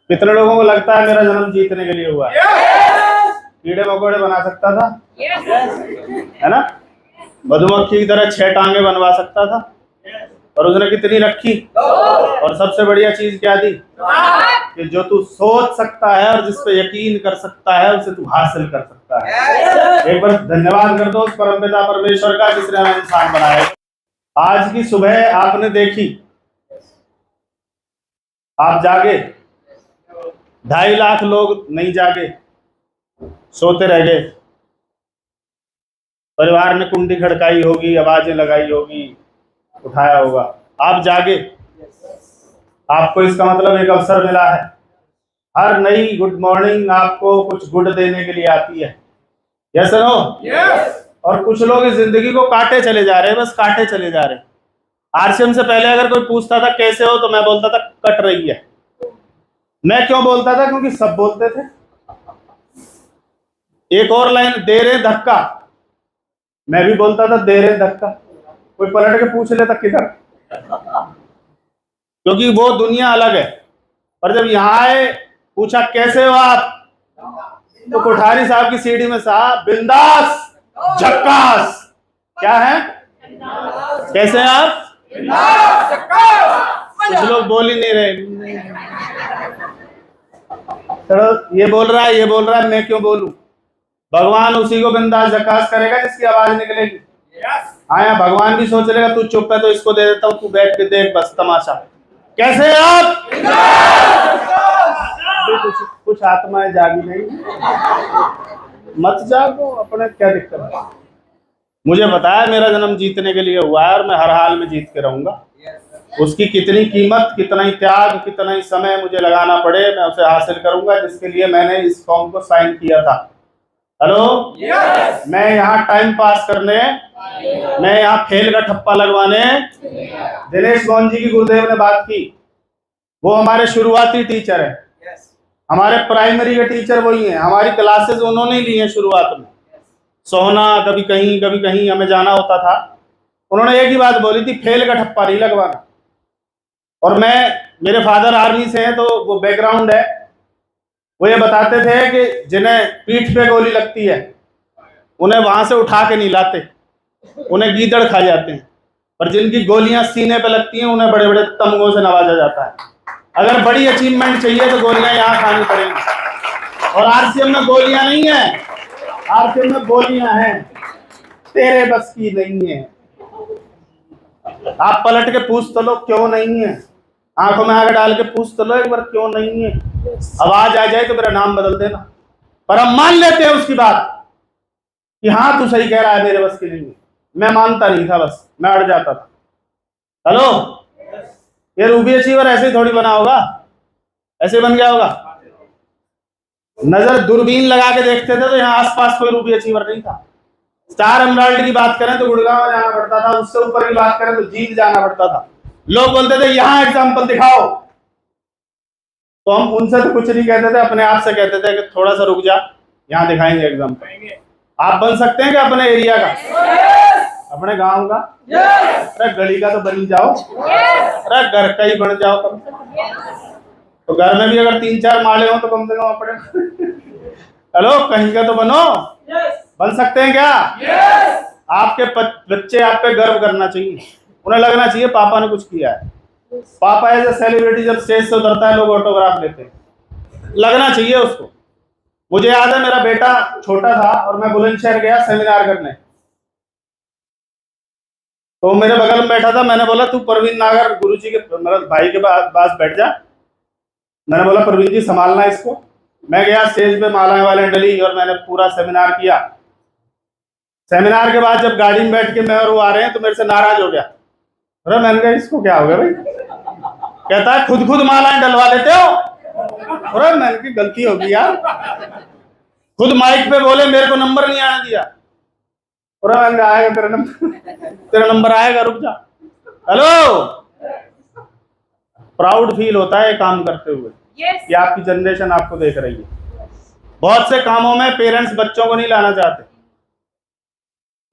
कितने लोगों को लगता है मेरा जन्म जीतने के लिए हुआ है? कीड़े मकोड़े बना सकता था, है ना? मधुमक्खी की तरह 6 टांगे बनवा सकता था, और उसने कितनी रखी? और सबसे बढ़िया चीज क्या दी? कि जो तू सोच सकता है और जिस पे यकीन कर सकता है उसे तू हासिल कर सकता है। एक बार धन्यवाद कर दो उस परमपिता परमेश्वर का जिसने हमें इंसान बनाया। आज की सुबह आपने देखी, आप जागे, 2.5 लाख लोग नहीं जागे, सोते रह गए। परिवार ने कुंडी खड़काई होगी, आवाजें लगाई होगी, उठाया होगा। आप जागे, आपको इसका मतलब एक अवसर मिला है। हर नई गुड मॉर्निंग आपको कुछ गुड देने के लिए आती है। Yes no? और कुछ लोग इस जिंदगी को काटे चले जा रहे हैं, बस काटे चले जा रहे हैं। आरसीएम से पहले अगर कोई पूछता था कैसे हो, तो मैं बोलता था कट रही है। मैं क्यों बोलता था? क्योंकि सब बोलते थे। एक और लाइन, दे रहे धक्का, मैं भी बोलता था दे रहे धक्का। कोई पलट के पूछ लेता किधर, क्योंकि वो दुनिया अलग है। पर जब यहाँ आए, पूछा कैसे हो आप, तो कोठारी साहब की सीढ़ी में साहब बिंदास झक्कास। क्या है? कैसे हैं आप? कुछ लोग बोल ही नहीं रहे। चलो, ये बोल रहा है, ये बोल रहा है, मैं क्यों बोलूं? भगवान उसी को बिंदास झक्कास करेगा जिसकी आवाज निकलेगी। हाँ, यहाँ भगवान भी सोच लेगा तू चुप है तो इसको दे देता हूँ, तू बैठ के देख बस तमाशा। कैसे हैं आप? कुछ आत्माएं जागी नहीं, मत जागो, अपने क्या दिक्कत है? मुझे पता है मेरा जन्म जीतने के लिए हुआ है और मैं हर हाल में जीत के रहूंगा। उसकी कितनी कीमत, कितना ही त्याग, कितना ही समय मुझे लगाना पड़े, मैं उसे हासिल करूंगा जिसके लिए मैंने इस फॉर्म को साइन किया था। हेलो? मैं यहाँ टाइम पास करने, मैं यहाँ फेल का ठप्पा लगवाने। दिनेश मोहन जी की गुरुदेव ने बात की, वो हमारे शुरुआती टीचर है, हमारे प्राइमरी के टीचर वही हैं। हमारी क्लासेस उन्होंने ली हैं शुरुआत में। सोना कभी कहीं हमें जाना होता था, उन्होंने एक ही बात बोली थी, फेल का ठप्पा नहीं लगवाना। और मेरे फादर आर्मी से हैं, तो वो बैकग्राउंड है। वो ये बताते थे कि जिन्हें पीठ पे गोली लगती है उन्हें वहां से उठा के नहीं लाते, उन्हें गीदड़ खा जाते हैं। पर जिनकी गोलियां सीने पे लगती हैं उन्हें बड़े बड़े तमगों से नवाजा जाता है। अगर बड़ी अचीवमेंट चाहिए तो गोलियां यहाँ खानी पड़ेंगी। और आरसीएम में गोलियां नहीं है, आरसीएम में गोलियां हैं, तेरे बस की नहीं है। आप पलट के पूछ तो लो क्यों नहीं है, आंखों में आंख डाल के पूछ तो लो एक बार क्यों नहीं है। आवाज आ जाए तो मेरा नाम बदल देना, पर हम मान लेते हैं उसकी बात कि हाँ तू सही कह रहा है, मेरे बस की नहीं है। मैं मानता नहीं था, बस मैं अड़ जाता था। हेलो? ये रूबी अचीवर ऐसे ही थोड़ी बना होगा, ऐसे बन गया होगा। नजर दूरबीन लगा के देखते थे तो यहाँ आसपास कोई रूबी अचीवर नहीं था। स्टार एमराल्ड की बात करें तो गुड़गांव जाना पड़ता था, उससे ऊपर की बात करें तो जींद जाना पड़ता था। लोग बोलते थे यहाँ एग्जाम्पल दिखाओ, तो हम उनसे तो कुछ नहीं कहते थे, अपने आप से कहते थे कि थोड़ा सा रुक जा, यहाँ दिखाएंगे एग्जाम्पल। आप बन सकते हैं क्या अपने एरिया का, अपने गांव का? अरे गली का तो बन जाओ, अरे घर का ही बन जाओ कम से कम। तो घर में भी अगर 3-4 माले हो तो कम से कम अपने हेलो कहीं का तो बनो। बन सकते हैं क्या? आपके बच्चे आप पे गर्व करना चाहिए, उन्हें लगना चाहिए पापा ने कुछ किया है। पापा एज ए सेलिब्रिटी जब स्टेज से उतरता है लोग ऑटोग्राफ लेते हैं, लगना चाहिए उसको। मुझे याद है मेरा बेटा छोटा था और मैं बुलंदशहर गया सेमिनार करने, तो मेरे बगल में बैठा था। मैंने बोला तू परवीन नागर गुरुजी के मतलब भाई के पास बैठ जा। मैंने बोला प्रवीण जी संभालना इसको। मैं गया स्टेज पे, मालाएं वाले डली और मैंने पूरा सेमिनार किया। सेमिनार के बाद जब गाड़ी में बैठ के मैं और वो आ रहे हैं तो मेरे से नाराज हो गया। अरे मैंने कहा इसको क्या हो गया भाई? कहता है खुद मालाएं डलवा लेते हो। अरे मैंने की गलती होगी यार, खुद माइक पे बोले मेरे को नंबर नहीं आने दिया। अरे मैंने कहा आएगा तेरा नंबर आएगा, रुक जा। हेलो? प्राउड फील होता है काम करते हुए कि आपकी जनरेशन आपको देख रही है। बहुत से कामों में पेरेंट्स बच्चों को नहीं लाना चाहते।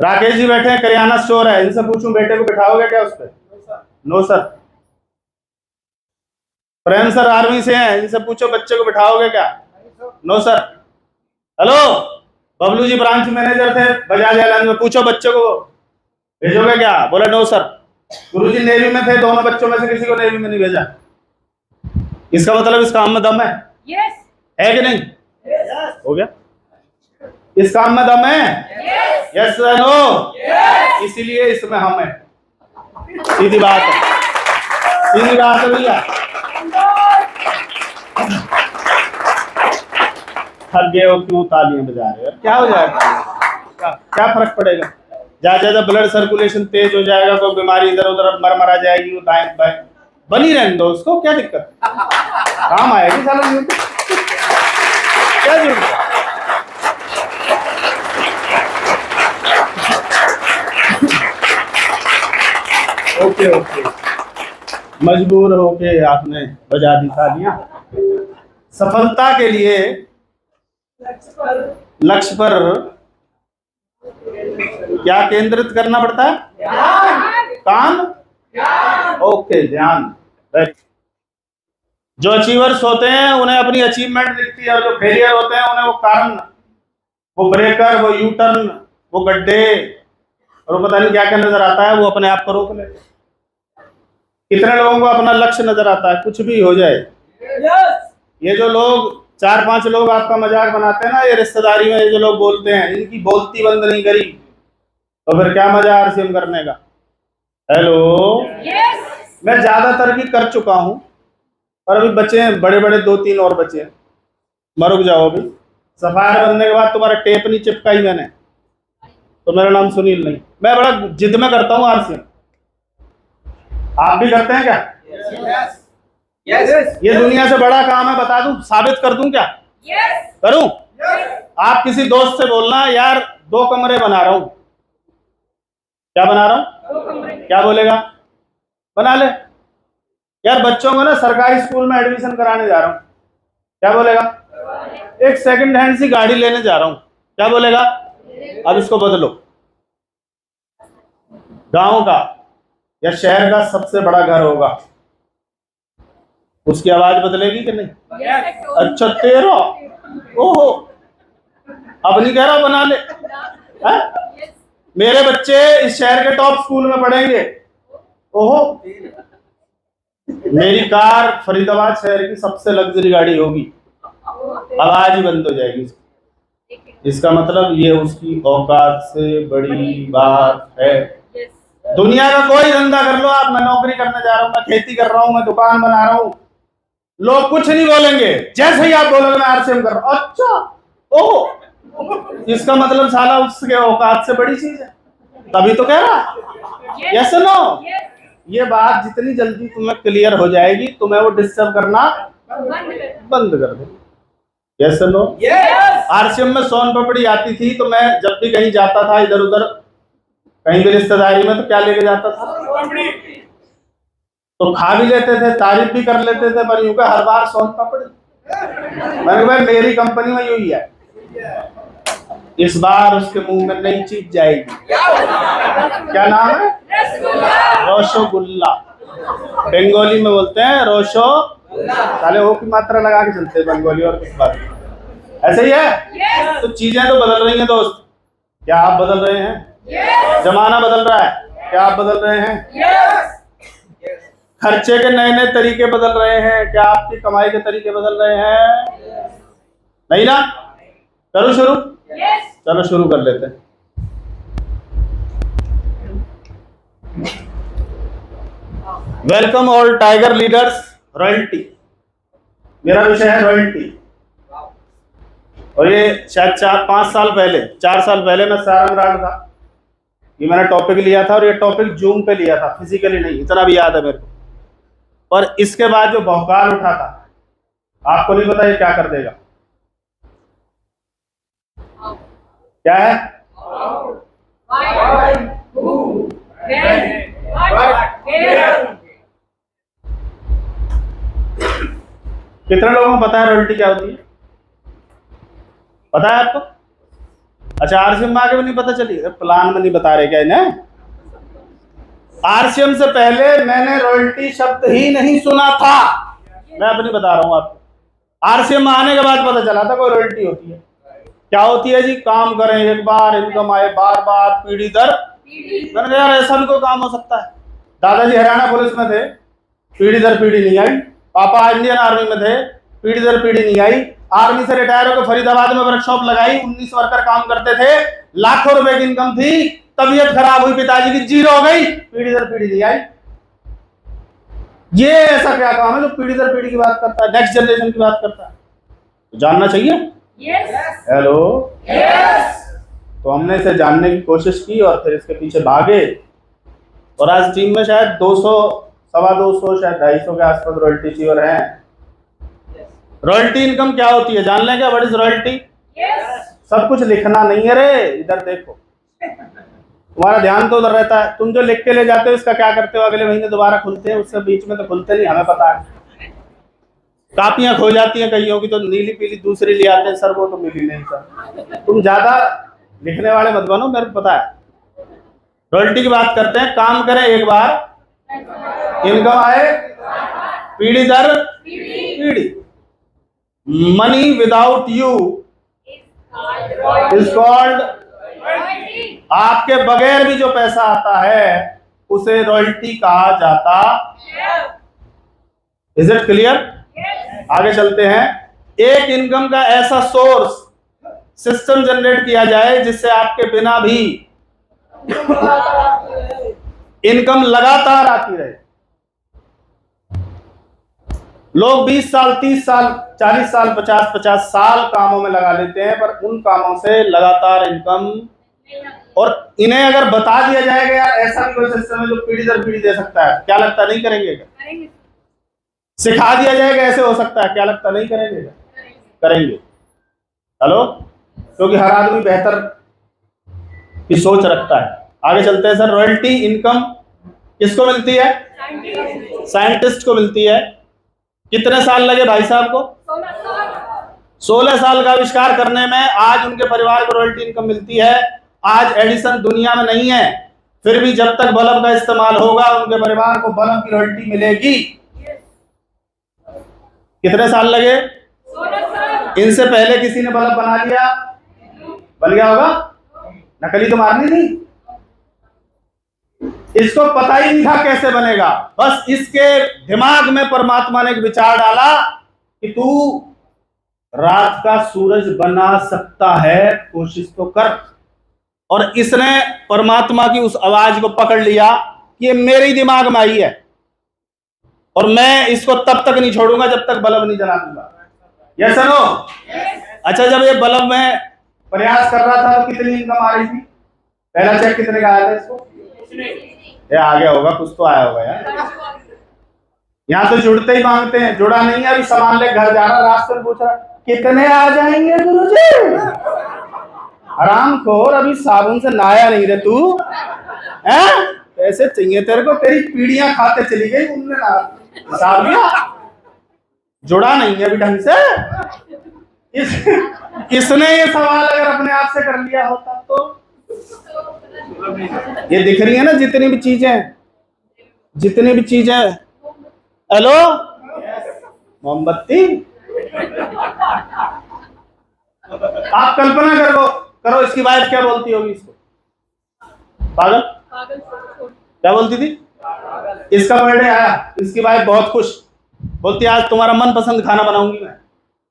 राकेश जी बैठे हैं, करियाना स्टोर है, इनसे पूछूं बेटे को बिठाओगे क्या उस पर? No sir. Prem sir army से हैं, इनसे पूछो बच्चे को बिठाओगे क्या? No sir. Hello, Bablu ji branch manager थे बजाज एयरलाइंस में, पूछो बच्चे को भेजोगे क्या? बोला नो सर। गुरुजी नेवी में थे, दोनों बच्चों में से किसी को नेवी में नहीं भेजा। इसका मतलब इस काम में दम है। यस। है कि नहीं? हो गया, इस काम में दम है। Yes no? इसीलिए इसमें हम है। सीधी बात है, सीधी बात है भैया। थक गए हो क्यों तालियां बजा रहे हो? क्या हो जाएगा? क्या फर्क पड़ेगा? ज्यादा ब्लड सर्कुलेशन तेज हो जाएगा, कोई बीमारी इधर उधर मरा जाएगी, वो दाएं बाएं बनी रहने दो उसको, क्या दिक्कत? काम आएगी साला जीवन में। क्या जरूरत है? ओके ओके, मजबूर होके आपने बजा दी तालियां। सफलता के लिए लक्ष्य पर क्या केंद्रित करना पड़ता है? काम। ओके, ध्यान। जो अचीवर्स होते हैं उन्हें अपनी अचीवमेंट दिखती है, और जो फेलियर होते हैं उन्हें वो कारण, वो ब्रेकर, वो यू टर्न, वो गड्ढे और वो पता नहीं क्या क्या नजर आता है, वो अपने आप को रोक लेते। कितने लोगों को अपना लक्ष्य नजर आता है, कुछ भी हो जाए। ये जो लोग 4-5 लोग आपका मजाक बनाते हैं ना, ये रिश्तेदारी में ये जो लोग बोलते हैं, इनकी बोलती बंद नहीं करी तो फिर क्या मजा आरसीएम करने का? हेलो, मैं ज्यादातर की कर चुका हूं और अभी बचे हैं बड़े बड़े 2-3 और बचे हैं। मरुक जाओ अभी। सफायर बनने के बाद तुम्हारा टेप नहीं चिपकाई मैंने तो मेरा नाम सुनील नहीं। मैं बड़ा जिद में करता हूँ आरसीएम। आप भी करते हैं क्या? ये दुनिया से बड़ा काम है, बता दूं, साबित कर दूं क्या? करूं? आप किसी दोस्त से बोलना यार 2 कमरे बना रहा हूं। क्या बना रहा हूं? क्या बोलेगा? बना ले। यार बच्चों को ना सरकारी स्कूल में एडमिशन कराने जा रहा हूं। क्या बोलेगा? एक सेकंड हैंड सी गाड़ी लेने जा रहा हूं। क्या बोलेगा? अब इसको बदलो। गांव का या शहर का सबसे बड़ा घर होगा, उसकी आवाज बदलेगी कि नहीं? अच्छा, तेरा, ओहो, अब नहीं कह रहा बना ले। मेरे बच्चे इस शहर के टॉप स्कूल में पढ़ेंगे, ओहो, मेरी कार फरीदाबाद शहर की सबसे लग्जरी गाड़ी होगी, आवाज ही बंद हो जाएगी। इसका मतलब ये उसकी औकात से बड़ी बात है। दुनिया का कोई धंधा कर लो आप, मैं नौकरी करने जा रहा हूँ, मैं खेती कर रहा हूँ, मैं दुकान बना रहा हूँ, लोग कुछ नहीं बोलेंगे। जैसे ही आप बोलोगे मैं आरसीएम कर रहा हूँ, अच्छा, ओह, इसका मतलब साला उसके औकात से बड़ी चीज है, तभी तो कह रहा। Yes no? ये बात जितनी जल्दी तुम्हें क्लियर हो जाएगी, तुम्हें वो डिस्टर्ब करना बंद कर दो। Yes no? आरसीएम में सोन पापड़ी आती थी तो मैं जब भी कहीं जाता था इधर उधर, कहीं भी रिश्तेदारी में, तो क्या लेके जाता था? तो खा भी लेते थे, तारीफ भी कर लेते थे, पर यूं का हर बार सोन पापड़ी। मैंने भाई मेरी कंपनी में यही है, इस बार उसके मुंह में नई चीज जाएगी। क्या नाम है? रसगुल्ला। बंगाली में बोलते हैं रोशो, साले ओ की मात्रा लगा के चलते हैं बंगाली, और किस बात ऐसे ही है। तो चीजें तो बदल रही हैं दोस्त, क्या आप बदल रहे हैं? जमाना बदल रहा है, क्या आप बदल रहे हैं? खर्चे के नए नए तरीके बदल रहे हैं, क्या आपकी कमाई के तरीके बदल रहे हैं? नहीं ना? करो शुरू। चलो शुरू कर लेते हैं। Welcome all tiger leaders, royalty. मेरा विषय है रॉयल्टी, और ये शायद 4-5 साल पहले, 4 साल पहले मैं सारंगराज था, ये मैंने टॉपिक लिया था, और ये टॉपिक जूम पे लिया था, फिजिकली नहीं, इतना भी याद है मेरे को। और इसके बाद जो भौकाल उठा था, आपको नहीं पता ये क्या कर देगा। क्या है? कितने लोगों को पता है रॉयल्टी क्या होती है? पता है आपको? अच्छा, आरसीएम में आगे भी नहीं पता चली? प्लान में नहीं बता रहे क्या इन्हें? आरसीएम से पहले मैंने रॉयल्टी शब्द ही नहीं सुना था। मैं अपनी बता रहा हूँ आपको। आरसीएम में आने के बाद पता चला था कोई रॉयल्टी होती है। क्या होती है जी? काम करें एक बार, इनकम आए बार बार, पीढ़ी दर मैंने कहा यार ऐसा भी कोई काम हो सकता है। दादाजी हरियाणा पुलिस में थे, पीढ़ी दर पीढ़ी नहीं आई। पापा इंडियन आर्मी में थे, पीढ़ी दर पीढ़ी नहीं आई। आर्मी से रिटायर होकर फरीदाबाद में वर्कशॉप लगाई, 19 वर्कर काम करते थे, लाखों रुपए की इनकम थी। तबीयत खराब हुई पिताजी की, जीरो हो गई, पीढ़ी दर पीढ़ी नहीं आई। ये ऐसा क्या काम है जो पीढ़ी दर पीढ़ी की बात करता है, नेक्स्ट जनरेशन की बात करता है? तो जानना चाहिए। हेलो, तो हमने इसे जानने की कोशिश की और फिर इसके पीछे भागे, और आज टीम में शायद 200, सवा 200, शायद 250 के आसपास रॉयल्टी चीवर हैं। रॉयल्टी इनकम क्या होती है जान लें क्या? What is royalty? सब कुछ लिखना नहीं है रे, इधर देखो, तुम्हारा ध्यान तो उधर रहता है। तुम जो लिख के ले जाते हो इसका क्या करते हो? अगले महीने दोबारा खुलते हैं, उससे बीच में तो खुलते नहीं, हमें पता है। कापियां खो जाती हैं कईयों की, तो नीली पीली दूसरी ले आते हैं, सर वो तो मिली नहीं सर। तुम ज्यादा लिखने वाले मत बनो, मेरे को पता है। रॉयल्टी की बात करते हैं, काम करें एक बार, इनकम आए पीढ़ी दर पीढ़ी। Money without you is called, आपके बगैर भी जो पैसा आता है उसे रॉयल्टी कहा जाता। Is it clear? आगे चलते हैं। एक इनकम का ऐसा सोर्स सिस्टम जनरेट किया जाए जिससे आपके बिना भी इनकम लगातार आती रहे। लोग 20 साल, 30 साल, 40 साल, 50 साल कामों में लगा लेते हैं, पर उन कामों से लगातार इनकम, और इन्हें अगर बता दिया जाएगा यार ऐसा भी कोई सिस्टम है जो पीढ़ी दर पीढ़ी दे सकता है, क्या लगता नहीं करेंगे? सिखा दिया जाएगा ऐसे हो सकता है, क्या लगता नहीं करेंगे? करेंगे। हेलो, क्योंकि हर आदमी बेहतर की सोच रखता है। आगे चलते हैं सर। रॉयल्टी इनकम किसको मिलती है? साइंटिस्ट को मिलती है। कितने साल लगे भाई साहब को? 16 साल का आविष्कार करने में आज उनके परिवार को रॉयल्टी इनकम मिलती है। आज एडिसन दुनिया में नहीं है, फिर भी जब तक बल्ब का इस्तेमाल होगा उनके परिवार को बल्ब की रॉयल्टी मिलेगी। कितने साल लगे? 16 साल। इनसे पहले किसी ने बल्ब बना लिया? बन गया होगा, नकली तो मारनी नहीं। इसको पता ही नहीं था कैसे बनेगा, बस इसके दिमाग में परमात्मा ने एक विचार डाला कि तू रात का सूरज बना सकता है, कोशिश तो कर। और इसने परमात्मा की उस आवाज को पकड़ लिया कि ये मेरे ही दिमाग में आई है, और मैं इसको तब तक नहीं छोड़ूंगा जब तक बल्ब नहीं जला दूंगा। Yes sir no? अच्छा, जब ये बल्ब में प्रयास कर रहा था तो कितनी इनकम आ रही थी? पहला चेक कितने का आया था इसको? ये आ गया होगा, कुछ तो आया होगा यार। यहाँ तो जुड़ते ही मांगते हैं, जुड़ा नहीं है, अभी सामान ले घर जा रहा, रास्ते में पूछ रहा कितने आ जाएंगे गुरुजी? हरामखोर, अभी साबुन से नहाया नहीं रे तू, हैं? कैसे चाहिए तेरे को? तेरी पीढ़ियां खाते चली गई, उनने हिसाब लिया, जुड़ा नहीं है अभी ढंग से। इसने ये सवाल अगर अपने आप से कर लिया होता तो ये दिख रही है ना जितनी भी चीजें, हेलो, मोमबत्ती। आप कल्पना करो इसकी वाइफ क्या बोलती होगी इसको? पागल क्या बोलती थी? इसका बर्थडे आया, इसकी वाइफ बहुत खुश, बोलती आज तुम्हारा मनपसंद खाना बनाऊंगी मैं,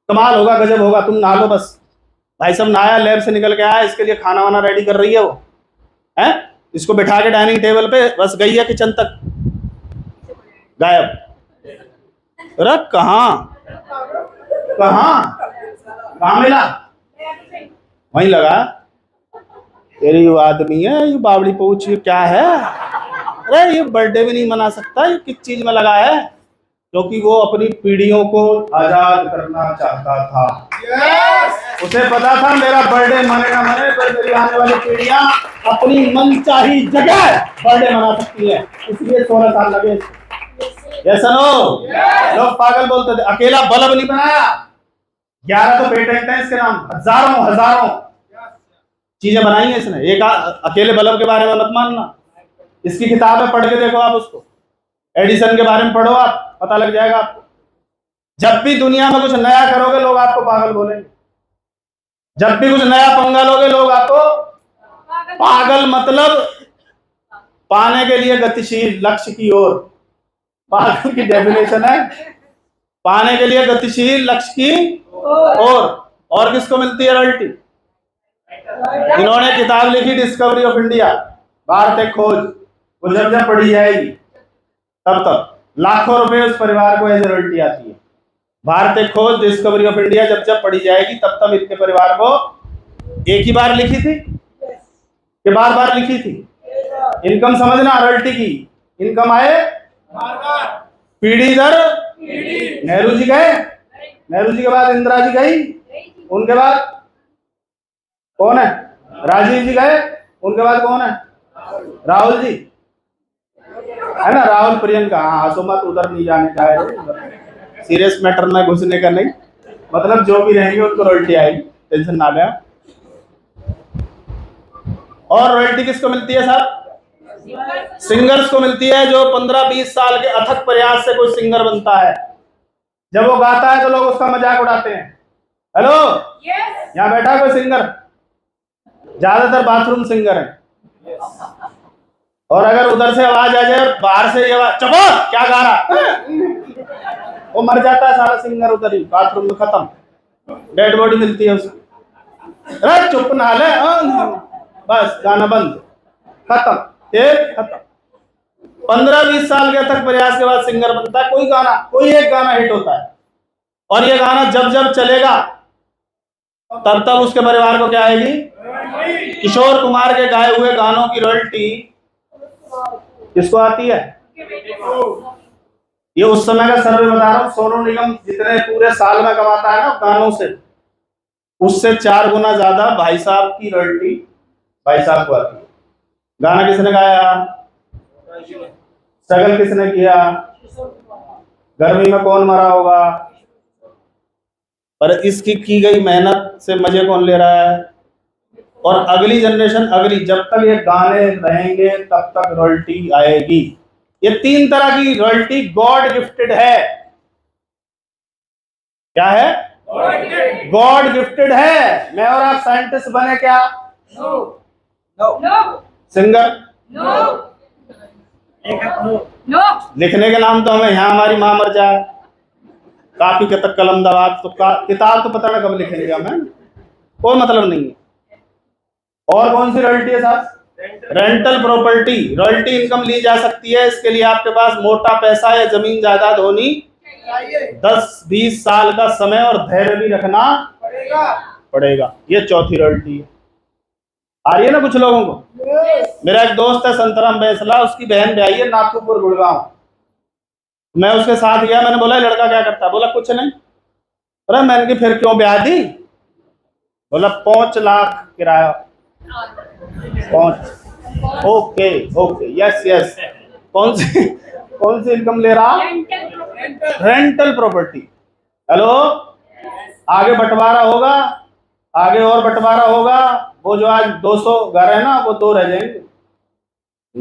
कमाल होगा, गजब होगा, तुम नहा लो बस। भाई साहब नहाया, लैब से निकल के आया, इसके लिए खाना वाना रेडी कर रही है वो, है? इसको बिठा के डाइनिंग टेबल पे, बस गई है किचन तक, गायब। रख कहाँ मिला? वहीं लगा। तेरी वो आदमी है, ये बावड़ी पूछ क्या है? अरे ये बर्थडे भी नहीं मना सकता, ये किस चीज में लगा है? क्योंकि वो अपनी पीढ़ियों को आजाद करना चाहता था। उसे पता था मेरा बर्थडे मने ना मने, पर मेरी आने वाली पीढ़ियां अपनी मनचाही जगह बर्थडे मना सकती है, इसलिए 16 साल लगे। Yes no? लोग पागल बोलते थे, अकेला बल्ब नहीं बनाया, 11 तो पेटेंट है इसके नाम, हजारों चीजें बनाई है इसने। एक अकेले बल्ब के बारे में मत मानना, इसकी किताबें पढ़ के देखो आप, उसको एडिसन के बारे में पढ़ो आप, पता लग जाएगा आपको। जब भी दुनिया में कुछ नया करोगे लोग आपको पागल बोलेंगे, जब भी कुछ नया पंगा लोगे लोग आपको पागल, मतलब पाने के लिए गतिशील लक्ष्य की ओर, पागल की डेफिनेशन है पाने के लिए गतिशील लक्ष्य की ओर। और किसको मिलती है रॉयल्टी? इन्होंने किताब लिखी डिस्कवरी ऑफ इंडिया, भारत एक खोज, वो जब जब पढ़ी जाएगी तब तक लाखों रुपए उस परिवार को एज रॉयल्टी आती है। भारत एक खोज डिस्कवरी ऑफ इंडिया जब जब पढ़ी जाएगी तब तब इनके परिवार को एक ही बार लिखी थी कि बार बार लिखी थी? इनकम समझना रॉयल्टी की, इनकम आए पीढ़ी दर पीढ़ी। नेहरू जी गए, नेहरू जी के बाद इंदिरा जी गई, उनके बाद कौन है? राजीव जी गए, उनके बाद कौन है? राहुल जी है ना, राहुल प्रियंका। हाँ हंसो मत, उधर नहीं जाने का है, सीरियस मैटर में घुसने का नहीं, मतलब जो भी रहेंगे उनको रॉयल्टी आएगी, टेंशन ना ले। और रॉयल्टी किसको मिलती है साहब? सिंगर्स को मिलती है, जो 15-20 साल के अथक प्रयास से कोई सिंगर बनता है। जब वो गाता है तो लोग उसका मजाक उड़ाते हैं। हेलो यहाँ बैठा है कोई सिंगर? ज्यादातर बाथरूम सिंगर है। और अगर उधर से आवाज आ जाए और बाहर से ये आवाज, चुप क्या गा रहा, वो मर जाता है सारा सिंगर उधर ही बाथरूम में, खत्म, डेड बॉडी मिलती है उसको। अरे चुप ना ले, बस गाना बंद, खत्म, एक खत्म। 15-20 साल के तक प्रयास के बाद सिंगर बनता है। कोई एक गाना हिट होता है, और ये गाना जब जब चलेगा तब तब उसके परिवार को क्या आएगी? किशोर कुमार के गाए हुए गानों की रॉयल्टी किसको आती है? ये उस समय का सर्वे बता रहा हूं, सोनू निगम जितने पूरे साल में कमाता है ना गानों से, उससे 4 गुना ज्यादा भाई साहब की रॉयल्टी भाई साहब को आती है। गाना किसने गाया? स्ट्रगल किसने किया? गर्मी में कौन मरा होगा? पर इसकी की गई मेहनत से मजे कौन ले रहा है? और अगली जनरेशन, जब तक ये गाने रहेंगे तब तक रॉयल्टी आएगी। ये 3 तरह की रॉयल्टी गॉड गिफ्टेड है। क्या है? गॉड गिफ्टेड है। मैं और आप साइंटिस्ट बने क्या? सिंगर? लिखने के नाम तो हमें, यहाँ हमारी माँ मर जाए, काफी के तक कलम दवात, तो किताब तो पता ना कब लिखेंगे हमें, कोई मतलब नहीं है। और कौन सी रॉयल्टी है साहब? Rental property. रॉयल्टी इनकम ली जा सकती है, इसके लिए आपके पास मोटा पैसा या जमीन जायदाद होनी, 10-20 साल का समय और धैर्य भी रखना पड़ेगा। ये चौथी रॉयल्टी है। आ रही है ना कुछ लोगों को? मेरा एक दोस्त है संतराम बैसला, उसकी बहन ब्याही है नाथुपुर गुड़गांव। मैं उसके साथ गया, मैंने बोला लड़का क्या करता है? बोला कुछ नहीं। अरे मैंने कि फिर क्यों ब्याह दी? बोला 5 लाख किराया। 5, ओके यस। कौन सी इनकम ले रहा? Rental property. हेलो, आगे बंटवारा होगा, आगे और बंटवारा होगा। वो जो आज 200 घर है ना, वो 2 रह जाएंगे।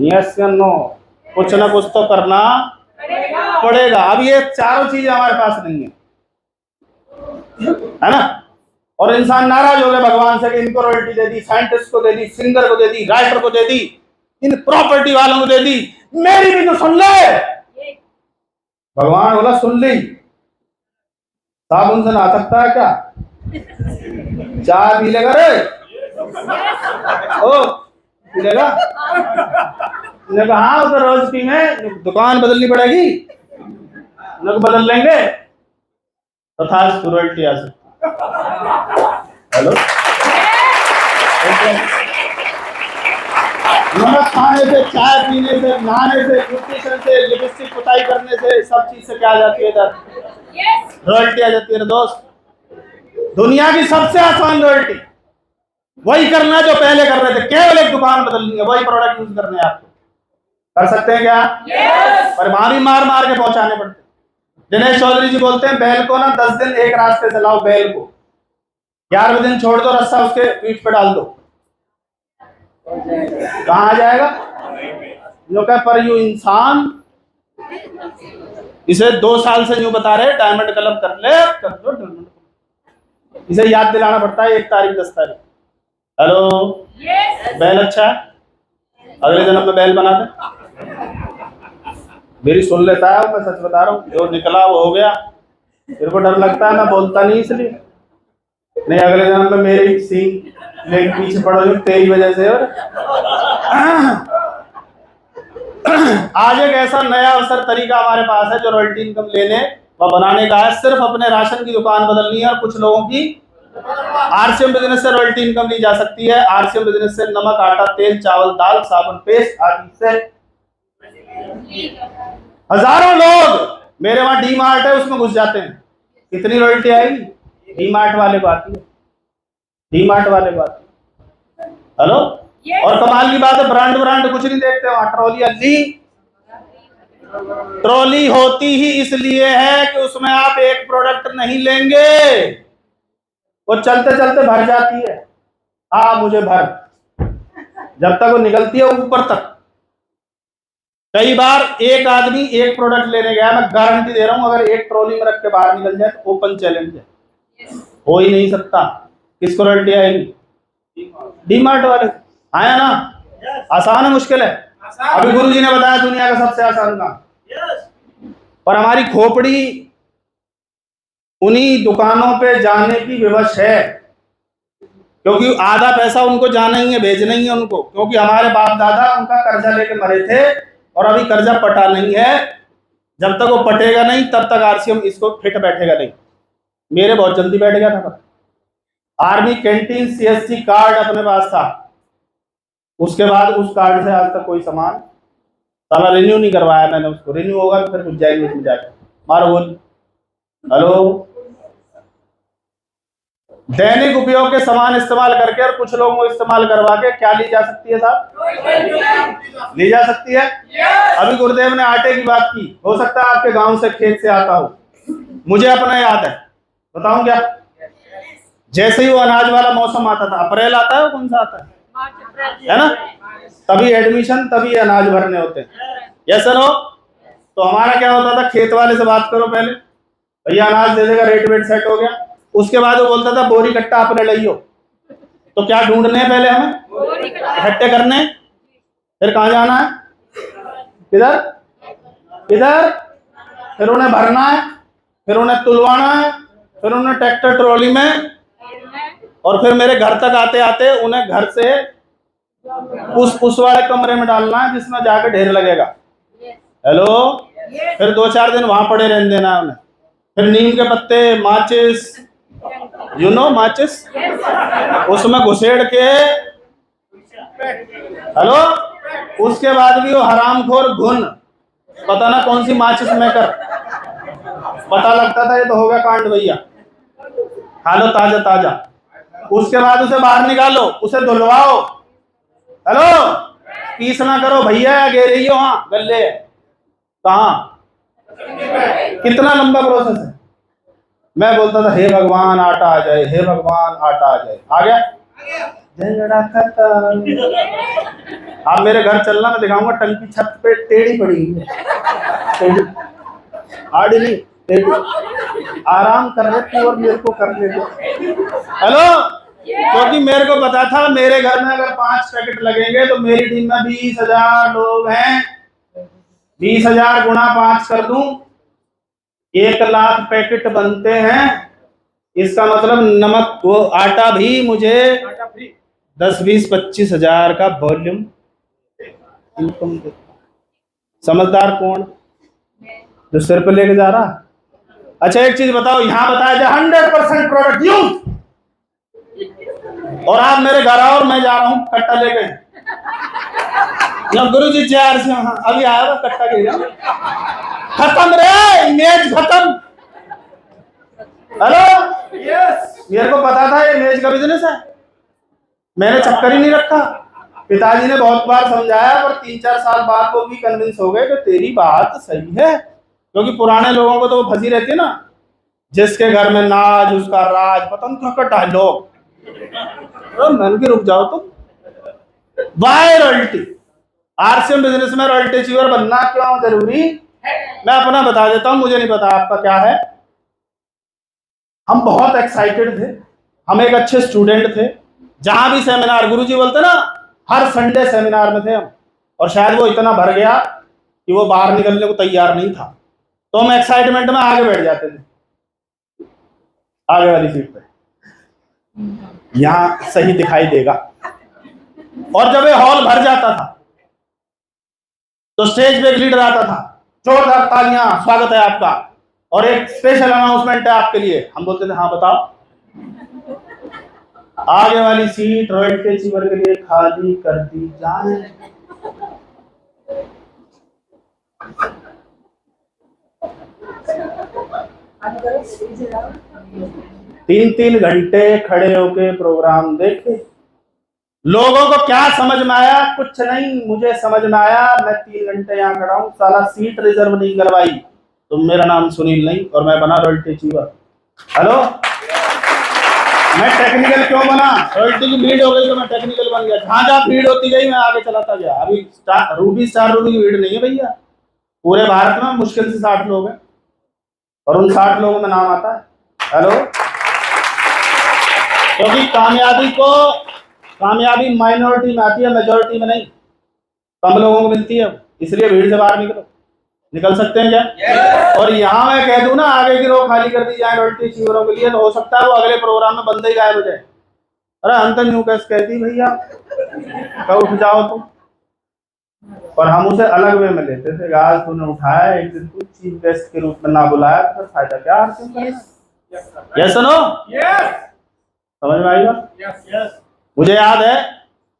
यस या नो? कुछ ना कुछ तो करना पड़ेगा। अब ये चारों चीजें हमारे पास नहीं है ना? और इंसान नाराज हो गए भगवान से कि इनको रॉयल्टी दे दी, साइंटिस्ट को दे दी, सिंगर को दे दी, राइटर को दे दी, इन प्रॉपर्टी वालों को दे दी, मेरी भी तो सुन ले। भगवान बोला सुन ली। साबुन से नहा सकता है क्या? चाय पी लेगा रे? ओ पी लेगा? हाँ उधर रोज पी में, दुकान बदलनी पड़ेगी, बदल लेंगे तो था रॉयल्टी आ सकती। हेलो, नमक खाने से, चाय पीने से, नहाने से, न्यूट्रिशन से, लिपस्टिक पुताई करने से, सब चीज से क्या आ जाती है इधर? रॉयल्टी आ जाती है दोस्त। दुनिया की सबसे आसान रॉयल्टी वही करना जो पहले कर रहे थे, केवल एक दुकान बदलनी है, वही प्रोडक्ट यूज करने हैं आपको। कर सकते हैं क्या? पर वहां भी मार मार के पहुंचाने पड़ते। दिनेश चौधरी जी बोलते हैं बैल को ना 10 दिन एक रास्ते से लाओ, बैल को 11वें दिन छोड़ दो, रस्सा उसके पीठ पे डाल दो, कहाँ आ जाएगा? जो कह पर यू इंसान इसे 2 साल से यूं बता रहे डायमंड क्लब कर ले, कर लो डायमंड क्लब। इसे याद दिलाना पड़ता है 1 तारीख 10 तारीख। हेलो बैल अच्छा है, अगले जन्म में बैल बना दे। मेरी सुन लेता है, मैं सच बता रहा हूँ, जो निकला वो हो गया। मेरे को डर लगता है, मैं बोलता नहीं इसलिए, नहीं अगले जन्म में मेरे सींग लेके पीछे पड़ रही तेरी वजह से। और आज एक ऐसा नया अवसर तरीका हमारे पास है जो रॉयल्टी इनकम लेने व बनाने का है। सिर्फ अपने राशन की दुकान बदलनी है और कुछ लोगों की आरसीएम बिजनेस से रॉयल्टी इनकम ली जा सकती है। आरसीएम बिजनेस से नमक, आटा, तेल, चावल, दाल, साबुन, पेस्ट आदि से हजारों लोग मेरे वहां डी मार्ट है उसमें घुस जाते हैं। कितनी रॉयल्टी आएगी? डी मार्ट वाले को आती है, डी मार्ट वाले को आती है। हेलो और कमाल की बात है, ब्रांड कुछ नहीं देखते वहां। ट्रॉली अल्ली ट्रॉली होती ही इसलिए है कि उसमें आप एक प्रोडक्ट नहीं लेंगे, वो चलते चलते भर जाती है। हाँ मुझे भर, जब तक वो निकलती है ऊपर तक। कई बार एक आदमी एक प्रोडक्ट लेने गया, मैं गारंटी दे रहा हूं अगर एक ट्रॉली में रख के बाहर निकल जाए तो ओपन चैलेंज है, हो ही नहीं सकता। किसको रॉयल्टी आएगी? डी मार्ट वाले। आया ना? आसान है मुश्किल है? अभी गुरुजी ने बताया दुनिया का सबसे आसान काम। पर हमारी खोपड़ी उन्हीं दुकानों पे जाने की विवश है, क्योंकि आधा पैसा उनको जाना ही है, भेजना ही है उनको। क्योंकि हमारे बाप दादा उनका कर्जा लेके मरे थे और अभी कर्जा पटा नहीं है। जब तक वो पटेगा नहीं तब तक आरसीएम इसको फिट बैठेगा नहीं। मेरे बहुत जल्दी बैठ गया था। आर्मी कैंटीन सीएससी कार्ड अपने पास था, उसके बाद उस कार्ड से आज तक कोई सामान साला रिन्यू नहीं करवाया मैंने उसको। रिन्यू होगा तो फिर कुछ जाएंगे उसमें जाके। मारो बोल। हेलो दैनिक उपयोग के सामान इस्तेमाल करके और कुछ लोगों को इस्तेमाल करवा के क्या ली जा सकती है साहब? ली जा सकती है। अभी गुरुदेव ने आटे की बात की, हो सकता है आपके गांव से खेत से आता हो, मुझे अपना याद है, बताऊं क्या? जैसे ही वो अनाज वाला मौसम आता था, अप्रैल आता है, कौन सा आता है ना, तभी एडमिशन, तभी अनाज भरने होते हैं। यस सर हो? तो हमारा क्या होता था, खेत वाले से बात करो पहले, भैया अनाज दे देगा, रेट वेट सेट हो गया। उसके बाद वो बोलता था बोरी कट्टा अपने लियो। तो क्या ढूंढने हैं पहले हमें? इकट्ठे करने। फिर कहाँ जाना है? इधर इधर। फिर उन्हें भरना है, फिर उन्हें तुलवाना है, फिर उन्हें ट्रैक्टर ट्रॉली में, और फिर मेरे घर तक आते आते उन्हें घर से उस वाले कमरे में डालना है जिसमें जाकर ढेर लगेगा। हेलो फिर 2-4 दिन वहां पड़े रहने देना है उन्हें। फिर नीम के पत्ते, माचिस, यू नो माचिस, उसमें घुसेड़ के, हेलो उसके बाद भी वो हरामखोर घुन, पता ना कौन सी माचिस मेकर, पता लगता था ये तो होगा कांड भैया, खा लो ताजा ताजा। उसके बाद उसे बाहर निकालो, उसे धुलवाओ। हेलो पीस ना करो भैया, गे रही हो वहां गले कहाँ, कितना लंबा प्रोसेस है। मैं बोलता था हे भगवान आटा आ जाए, हे भगवान आटा आ जाए। आ गया झगड़ा खत्म। आप मेरे घर चलना, मैं दिखाऊंगा टंकी छत पे टेढ़ी पड़ी है, आड़ी नहीं टेढ़ी। आराम कर रहे थे और मेरे को करने दो। हेलो क्योंकि मेरे को पता था मेरे घर में अगर 5 पैकेट लगेंगे तो मेरी टीम में 20,000 लोग हैं। 20,000 गुणा 5 कर दूं, 1 लाख पैकेट बनते हैं। इसका मतलब नमक वो आटा भी मुझे 10, 20, 25 हजार का वॉल्यूम इनकम देता। समझदार कौन? जो सिर पे लेके जा रहा। अच्छा एक चीज बताओ, यहां बताया जाए 100% प्रोडक्ट यूज, और आप मेरे घर आओ और मैं जा रहा हूं कट्टा लेके, गुरु जी 4 से अभी आया हुआ कट्टा के, खत्म रे, इमेज खत्म। हेलो मेरे को पता था ये इमेज का बिजनेस है, मैंने चक्कर ही नहीं रखा। पिताजी ने बहुत बार समझाया, पर 3-4 साल बाद वो भी कन्विंस हो गए कि तेरी बात सही है। क्योंकि पुराने लोगों को तो वो फंसी रहती है ना, जिसके घर में नाज उसका राज, पता नहीं क्या डायलॉग। मैंने रुक जाओ तुम। वाई रॉयल्टी, आरसीएम बिजनेस में रॉयल्टी चाहिए और बनना क्यों जरूरी मैं अपना बता देता हूं, मुझे नहीं पता आपका क्या है। हम बहुत एक्साइटेड थे, हम एक अच्छे स्टूडेंट थे। जहां भी सेमिनार, गुरुजी बोलते ना, हर संडे सेमिनार में थे हम, और शायद वो इतना भर गया कि वो बाहर निकलने को तैयार नहीं था, तो हम एक्साइटमेंट में आगे बैठ जाते थे, आगे वाली सीट पे, यहां सही दिखाई देगा। और जब ये हॉल भर जाता था तो स्टेज पे एक लीडर आता था, जोरदार तालियां, स्वागत है आपका, और एक स्पेशल अनाउंसमेंट है आपके लिए। हम बोलते थे हाँ बताओ। आगे वाली सीट रॉयल्टी अचीवर के लिए खाली कर दी जाए। 3-3 घंटे खड़े होके प्रोग्राम देखे। लोगों को क्या समझ में आया? कुछ नहीं। मुझे समझ में आया, मैं 3 घंटे यहाँ खड़ा हूँ, साला सीट रिजर्व नहीं करवाई तो मेरा नाम सुनील नहीं, और मैं बना रॉयल्टी अचीवर। हेलो, मैं टेक्निकल क्यों बना? रॉयल्टी की भीड़ हो गई तो मैं टेक्निकल बन गया। जहां जहां भीड़ होती गई मैं आगे चलाता गया। अभी रूबी स्टार रूबी की भीड़ नहीं है भैया, पूरे भारत में मुश्किल से 60 लोग हैं, और उन 60 लोगों में नाम आता है। हेलो, क्योंकि कामयाबी माइनॉरिटी में आती है, मेजॉरिटी में नहीं। कम लोगों को मिलती है, इसलिए भीड़ से बाहर निकल सकते हैं क्या? और यहाँ मैं कह दूं ना, आगे की रो खाली कर दी जाए रॉयल्टी अचीवरों के लिए, तो हो सकता है वो अगले प्रोग्राम में बंदे ही गायब हो जाए। अरे हम तो न्यू कैसे कहती भैया, कब उठ जाओ तुम। और हम उसे अलग वे में लेते थे, आज तूने उठाया, एक दिन तू चीफ गेस्ट के रूप में ना बुलाया तो फायदा क्या? यस नो, समझ में आएगा? मुझे याद है,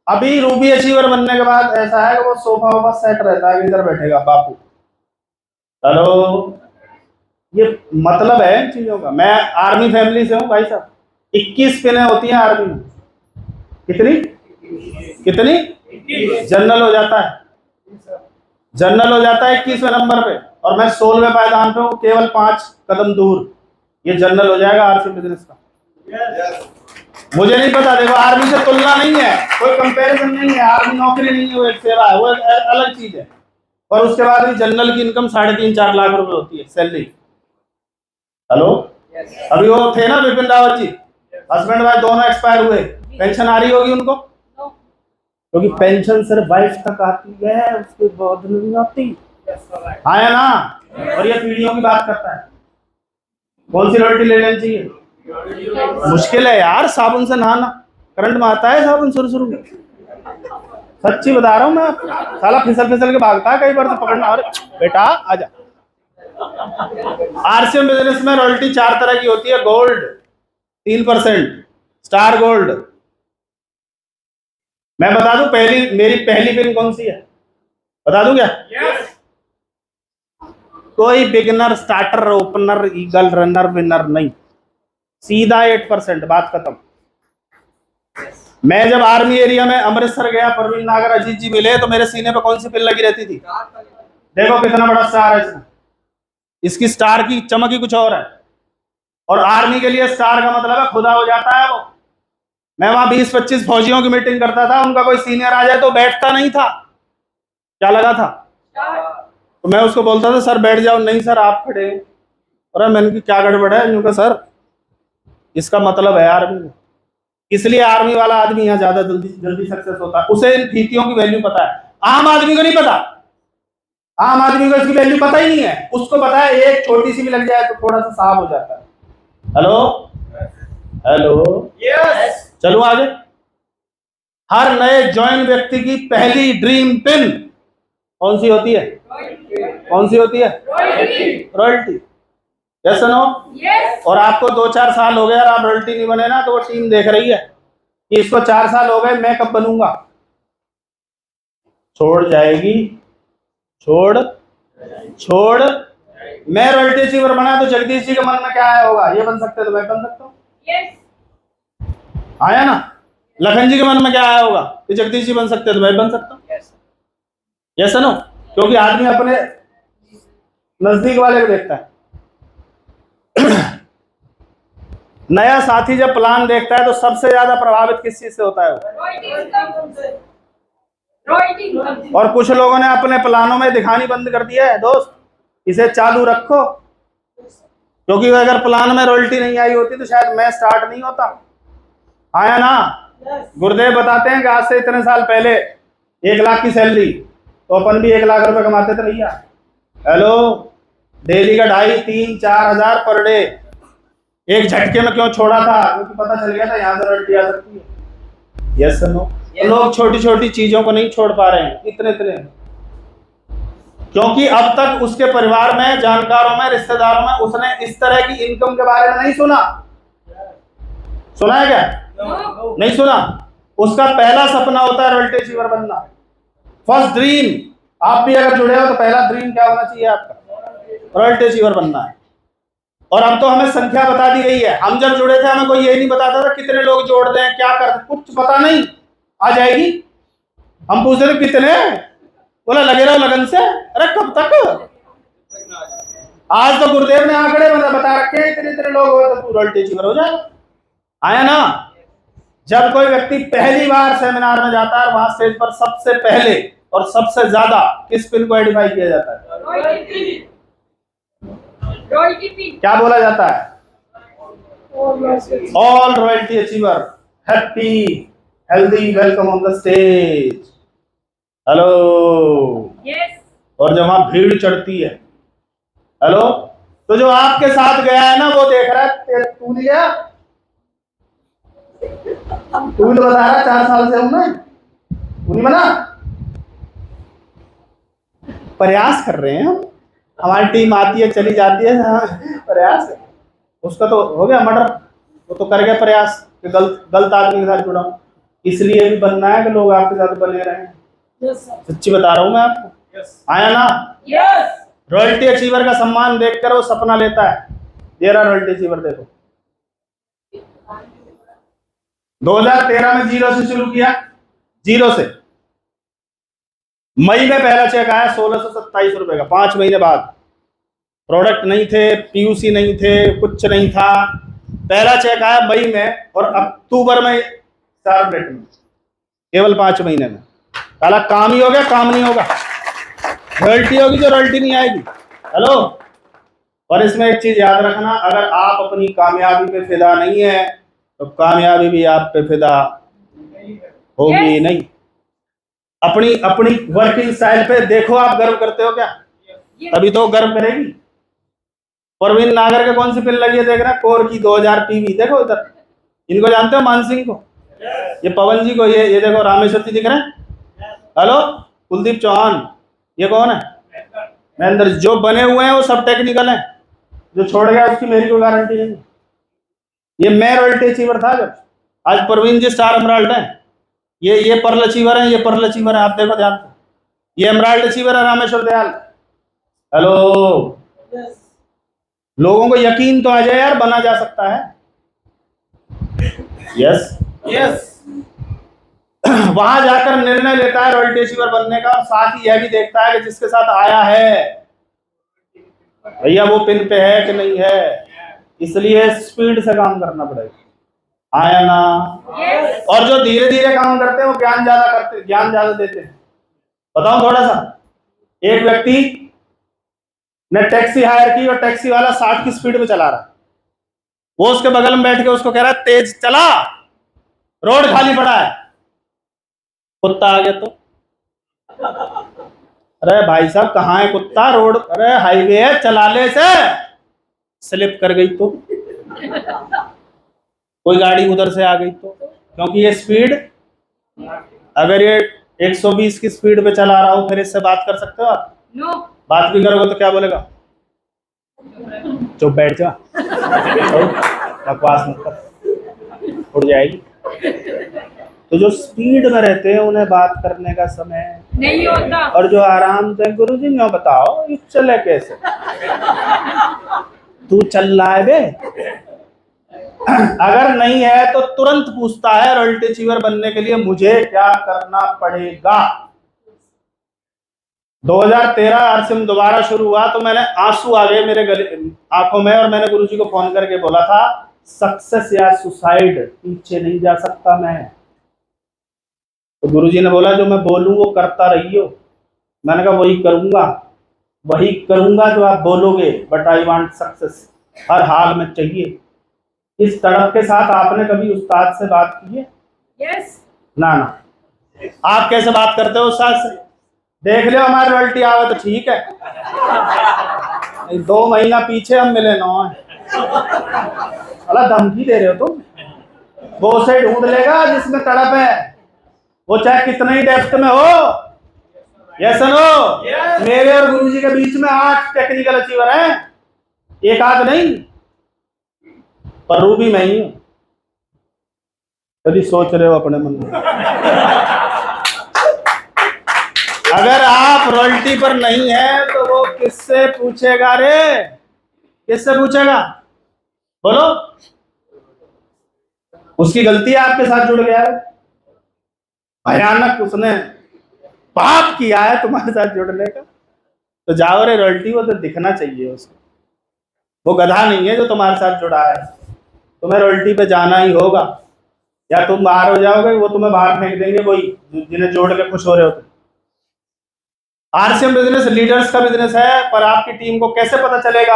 अभी रूबी अचीवर बनने के बाद ऐसा है कि वो सोफा वोफा सेट रहता है, इधर बैठेगा बापू। हेलो, ये मतलब है इन चीजों का। मैं आर्मी फैमिली से हूँ भाई साहब। 21 पिनें होती हैं आर्मी में। कितनी? जनरल हो जाता है, जनरल हो जाता है 21वें नंबर पे, और मैं 16वें पायदान पे हूँ, केवल 5 कदम दूर। ये जनरल हो जाएगा आरसी बिजनेस का। मुझे नहीं पता, देखो आर्मी से तुलना नहीं है, कोई कंपैरिजन नहीं है। आर्मी नौकरी नहीं है, वो एक सेवा है, वो एक अलग चीज है। और उसके बाद भी जनरल की इनकम 3.5-4 लाख रुपए होती है सैलरी। हेलो, अभी वो थे ना बिपिन रावत जी, हस्बैंड वाइफ दोनों एक्सपायर हुए, पेंशन आ रही होगी उनको? क्योंकि पेंशन सिर्फ वाइफ तक आती है, उसके बाद नहीं आती। आया ना? और ये पीढ़ियों की बात करता है। कौन सी रॉयल्टी ले लेनी चाहिए? मुश्किल है यार, साबुन से नहाना, करंट में आता है साबुन शुरू में। सच्ची बता रहा हूँ मैं, साला फिसल के भागता है, कई बार तो पकड़ना। अरे बेटा आजा। आरसीएम बिजनेस में रॉयल्टी 4 तरह की होती है। Gold 3%, star gold. मैं बता दूं मेरी पहली पिन कौन सी है? बता दूं क्या? कोई beginner, starter, opener, eagle, runner, winner नहीं, सीधा 8%, बात खत्म। मैं जब आर्मी एरिया में अमृतसर गया, परवीन नागर, अजीत जी मिले, तो मेरे सीने पे कौन सी पिन लगी रहती थी? देखो कितना बड़ा स्टार है इसमें। इसकी स्टार की चमक ही कुछ और है। और आर्मी के लिए स्टार का मतलब है खुदा हो जाता है वो। मैं वहां 20-25 फौजियों की मीटिंग करता था, उनका कोई सीनियर आ जाए तो बैठता नहीं था। क्या लगा था? तो मैं उसको बोलता था सर बैठ जाओ। नहीं सर आप खड़े। अरे मैंने की क्या गड़बड़ है? यूं का सर इसका मतलब है आर्मी में, इसलिए आर्मी वाला आदमी यहाँ ज्यादा जल्दी सक्सेस होता है। उसे इन फीतियों की वैल्यू पता है, आम आदमी को नहीं पता। आम आदमी को इसकी वैल्यू पता ही नहीं है। उसको पता है एक छोटी सी भी लग जाए तो थोड़ा सा साफ हो जाता है। Hello hello, yes. चलो आगे। हर नए ज्वाइन व्यक्ति की पहली ड्रीम पिन कौन सी होती है? कौन सी होती है? रॉयल्टी। Yes no? यस। और आपको 2-4 साल हो गए और आप रॉयल्टी नहीं बने ना, तो वो टीम देख रही है कि इसको 4 साल हो गए, मैं कब बनूंगा? छोड़ जाएगी, छोड़। मैं रॉयल्टी अचीवर बना तो जगदीश जी के मन में क्या आया होगा? ये बन सकते तो मैं बन सकता हूँ। आया ना? लखन जी के मन में क्या आया होगा कि जगदीश जी बन सकते तो मैं बन सकता हूँ। Yes no? क्योंकि आदमी अपने नजदीक वाले को देखता है। नया साथी जब प्लान देखता है तो सबसे ज्यादा प्रभावित किस चीज से होता है? और कुछ लोगों ने अपने प्लानों में दिखानी बंद कर दिया है दोस्त, इसे चालू रखो, क्योंकि अगर प्लान में रॉयल्टी नहीं आई होती तो शायद मैं स्टार्ट नहीं होता। आया ना? गुरुदेव बताते हैं कि आज से इतने साल पहले 1 लाख की सैलरी, तो अपन भी 1 लाख रुपए कमाते थे भैया। हेलो, डेली का 2.5, 3, 4 हजार पर डे। एक झटके में क्यों छोड़ा था? क्योंकि पता चल गया था यहाँ से रॉयल्टी आ सकती है। Yes no? लोग छोटी छोटी चीजों को नहीं छोड़ पा रहे हैं, इतने इतने, क्योंकि अब तक उसके परिवार में, जानकारों में, रिश्तेदारों में उसने इस तरह की इनकम के बारे में नहीं सुना। सुना है क्या? नहीं सुना। उसका पहला सपना होता है रॉयल्टी अचीवर बनना। First dream. आप भी अगर जुड़े हो तो पहला ड्रीम क्या होना चाहिए आपका? रॉयल्टी अचीवर बनना है। और अब तो हमें संख्या बता दी गई है। हम जब जुड़े थे हमें कोई ये नहीं बताता था कितने लोग जोड़ दें, क्या करते, कुछ पता नहीं। आ जाएगी। हम पूछते थे कितने, बोला लगे रहो लगन से। अरे कब तक? आज तो गुरुदेव ने आंकड़े बता रखे हैं, इतने इतने लोग हो तो रॉयल्टी अचीवर हो जाएगा। आया ना? जब कोई व्यक्ति पहली बार सेमिनार में जाता है, वहां स्टेज पर सबसे पहले और सबसे ज्यादा किस पिन को आइडेंटिफाई किया जाता है? क्या बोला जाता है? All royalty achiever happy healthy welcome on the stage. Hello. और जब वहां भीड़ चढ़ती है, हेलो, तो जो आपके साथ गया है ना वो देख रहा है तू नहीं गया, तू तो बता रहा 4 साल से हूं मैं, तू नहीं बना। प्रयास कर रहे हैं हम, हमारी टीम आती है चली जाती है, हाँ, प्रयास है। उसका तो हो गया मर्डर, वो तो कर गया प्रयास कि गलत आदमी के साथ जुड़ा हूं। इसलिए भी बनना है कि लोग आपके साथ बने रहें। सच्ची बता रहा हूं मैं आपको। आया ना? रॉयल्टी अचीवर का सम्मान देखकर वो सपना लेता है। ये रहा रॉयल्टी अचीवर, देखो 2013 में 0 से शुरू किया, 0 से। मई में पहला चेक आया 1627 रुपए का, 5 महीने बाद। प्रोडक्ट नहीं थे, पीयूसी नहीं थे, कुछ नहीं था। पहला चेक आया मई में और अक्टूबर में 4 प्लेट में, केवल 5 महीने में। साला काम ही हो गया, काम नहीं होगा। रॉयल्टी होगी जो रॉयल्टी नहीं आएगी। हेलो। और इसमें एक चीज याद रखना, अगर आप अपनी कामयाबी पे फिदा नहीं है तो कामयाबी भी आप पे फिदा होगी नहीं। अपनी अपनी वर्किंग स्टाइल पे देखो, आप गर्व करते हो क्या? तभी तो गर्व करेगी। परवीन नागर के कौन सी पिन लगी है देख रहे हैं? कोर की 2000 पीवी। देखो इधर, इनको जानते हो? मान सिंह को, ये पवन जी को, ये देखो रामेश्वर जी दिख रहे हैं। हेलो, कुलदीप चौहान, ये कौन है? महेंद्र। जो बने हुए हैं वो सब टेक्निकल हैं, जो छोड़ गया उसकी मेरी कोई गारंटी नहीं। ये मैं रॉयल्टी अचीवर था जब, आज परवीन जी स्टार एमराल्ड है। ये पर्ल अचीवर है, ये पर्ल अचीवर है। आप देखो ध्यान से, ये एमराल्ड अचीवर है रामेश्वर दयाल। हेलो। लोगों को यकीन तो आ जाए यार, बना जा सकता है। Yes yes. वहां जाकर निर्णय लेता है रॉयल्टी अचीवर बनने का, और साथ ही यह भी देखता है कि जिसके साथ आया है भैया वो पिन पे है कि नहीं है। इसलिए स्पीड से काम करना पड़ेगा। आया ना? और जो धीरे धीरे काम करते हैं वो ज्ञान ज्यादा करते, ज्ञान ज्यादा देते हैं। बताऊं थोड़ा सा? एक व्यक्ति ने टैक्सी हायर की और टैक्सी वाला 60 की स्पीड में चला रहा है। वो उसके बगल में बैठ के उसको कह रहा है तेज चला, रोड खाली पड़ा है। कुत्ता आ गया तो, अरे भाई साहब कहाँ है कुत्ता? रोड, अरे हाईवे है, चला ले से। स्लिप कर गई तो, कोई गाड़ी उधर से आ गई तो, क्योंकि ये स्पीड, अगर ये 120 की स्पीड पे चला रहा हो फिर इससे बात कर सकते हो आप? नो। बात भी करोगे तो क्या बोलेगा? चुप बैठ जा, बकवास मत कर, उड़ जाएगी। तो जो स्पीड में रहते हैं उन्हें बात करने का समय नहीं होता, और जो आराम से, गुरुजी नो बताओ ये चले कैसे? तू चल रहा है बे? अगर नहीं है तो तुरंत पूछता है रॉयल्टी अचीवर बनने के लिए मुझे क्या करना पड़ेगा। 2013 अरसिम दोबारा शुरू हुआ तो मैंने, आंसू आ गए मेरे आंखों में, और मैंने गुरुजी को फोन करके बोला था सक्सेस या सुसाइड, पीछे नहीं जा सकता मैं। तो गुरुजी ने बोला जो मैं बोलूं वो करता रहियो। मैंने कहा वही करूंगा। वही करूंगा जो आप बोलोगे, बट आई वांट सक्सेस, हर हाल में चाहिए। इस तड़प के साथ आपने कभी उस्ताद से बात की है? यस। ना ना। आप कैसे बात करते हो उस्ताद से? देख लो हमारी रॉयल्टी आवे तो ठीक है, 2 महीना पीछे हम मिले ना है। अला धमकी दे रहे हो तुम। वो उसे ढूंढ लेगा जिसमें तड़प है, वो चाहे कितने ही डेप्थ में हो। ये सुनो, मेरे और गुरुजी के बीच में 8 टेक्निकल अचीवर हैं, एक आध नहीं, पर रूबी मैं ही हूं। कभी सोच रहे हो अपने मन में? अगर आप रॉयल्टी पर नहीं है तो वो किससे पूछेगा रे? किससे पूछेगा? बोलो। उसकी गलती है आपके साथ जुड़ गया है, भयानक उसने पाप किया है तुम्हारे साथ जुड़ने का, तो जाओ रे रॉयल्टी, वो तो दिखना चाहिए उसको। वो गधा नहीं है जो तुम्हारे साथ जुड़ा है, तुम्हें रॉयल्टी पे जाना ही होगा, या तुम बाहर हो जाओगे, वो तुम्हें बाहर फेंक देंगे, वही जिन्हें जोड़ के खुश हो रहे हो तुम। आरसीएम बिजनेस लीडर्स का बिजनेस है, पर आपकी टीम को कैसे पता चलेगा?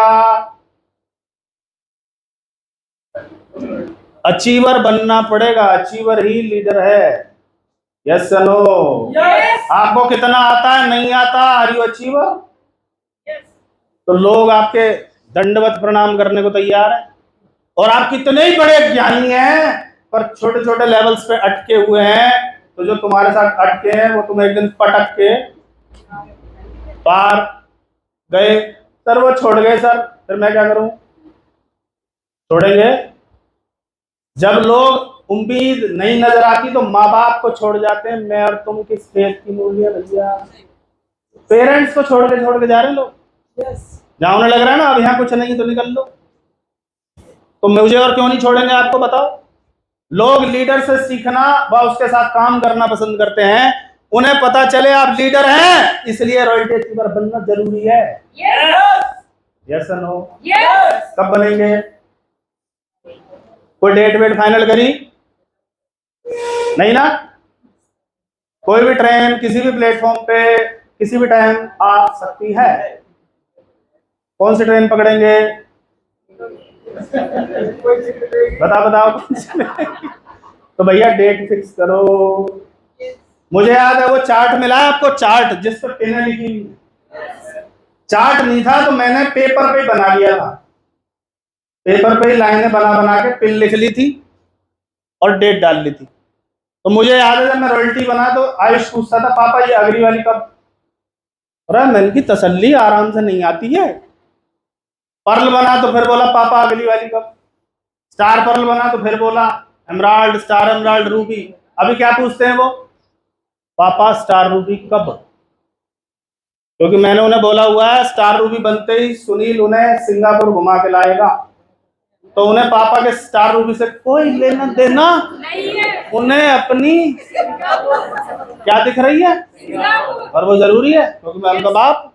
अचीवर बनना पड़ेगा, अचीवर ही लीडर है। Yes no? आपको कितना आता है, नहीं आता, आर यू अचीवर? तो लोग आपके दंडवत प्रणाम करने को तैयार है। और आप कितने ही बड़े ज्ञानी हैं, पर छोटे छोटे लेवल्स पे अटके हुए हैं, तो जो तुम्हारे साथ अटके हैं वो तुम्हें एक दिन पटक के पार गए। सर वो छोड़ गए सर, फिर मैं क्या करूं? छोड़ेंगे? जब लोग उम्मीद नहीं नजर आती तो माँ बाप को छोड़ जाते हैं। मैं और तुम किस खेत की मूली है भैया? पेरेंट्स को छोड़ के जा रहे हैं लोग। जहां उन्हें लग रहा है ना अब यहाँ कुछ नहीं तो निकल लो, तो मुझे और क्यों नहीं छोड़ेंगे आपको बताओ? लोग लीडर से सीखना व उसके साथ काम करना पसंद करते हैं। उन्हें पता चले आप लीडर हैं, इसलिए रॉयल्टी अचीवर बनना जरूरी है। यस और नो? कब बनेंगे? कोई डेट वेट फाइनल करी? नहीं ना? कोई भी ट्रेन किसी भी प्लेटफॉर्म पे किसी भी टाइम आ सकती है। कौन सी ट्रेन पकड़ेंगे? बताओ कौन सी? तो भैया डेट फिक्स करो। मुझे याद है वो चार्ट मिला है आपको, चार्ट जिस पर पिन लिखी। चार्ट नहीं था तो मैंने पेपर पे बना लिया था, पेपर पे ही लाइनें बना के पिन लिख ली थी और डेट डाल ली थी। तो मुझे याद है जब मैं रॉयल्टी बना तो आयुष पूछता था पापा ये अगली वाली कब? अरे मैंने की तसल्ली आराम से नहीं आती है। पर्ल बना तो फिर बोला पापा अगली वाली कब? स्टार पर्ल बना तो फिर बोला एमराल्ड, स्टार एमराल्ड, रूबी। अभी क्या पूछते हैं वो? पापा स्टार रूबी कब? क्योंकि मैंने उन्हें बोला हुआ है स्टार रूबी बनते ही सुनील उन्हें सिंगापुर घुमा के लाएगा, तो उन्हें पापा के स्टार रूबी से कोई लेना देना नहीं है। उन्हें अपनी क्या दिख रही है, और वो जरूरी है क्योंकि मैं उनका बाप,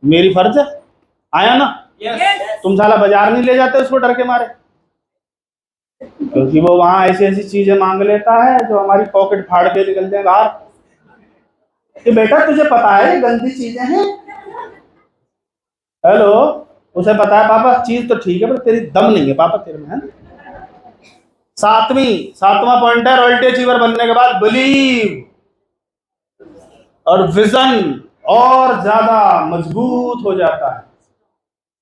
मेरी फर्ज है। आया ना? तुम साला बाजार नहीं ले जाते उसको डर के मारे, क्योंकि वो वहां ऐसी ऐसी चीजें मांग लेता है जो हमारी पॉकेट फाड़ के निकल जाए बाहर। कि बेटा तुझे पता है ये गंदी चीजें हैं। हेलो, उसे पता है पापा चीज तो ठीक है पर तेरी दम नहीं है पापा तेरे में, है ना? सातवां पॉइंट है रॉयल्टी अचीवर बनने के बाद बिलीव और विजन और ज्यादा मजबूत हो जाता है।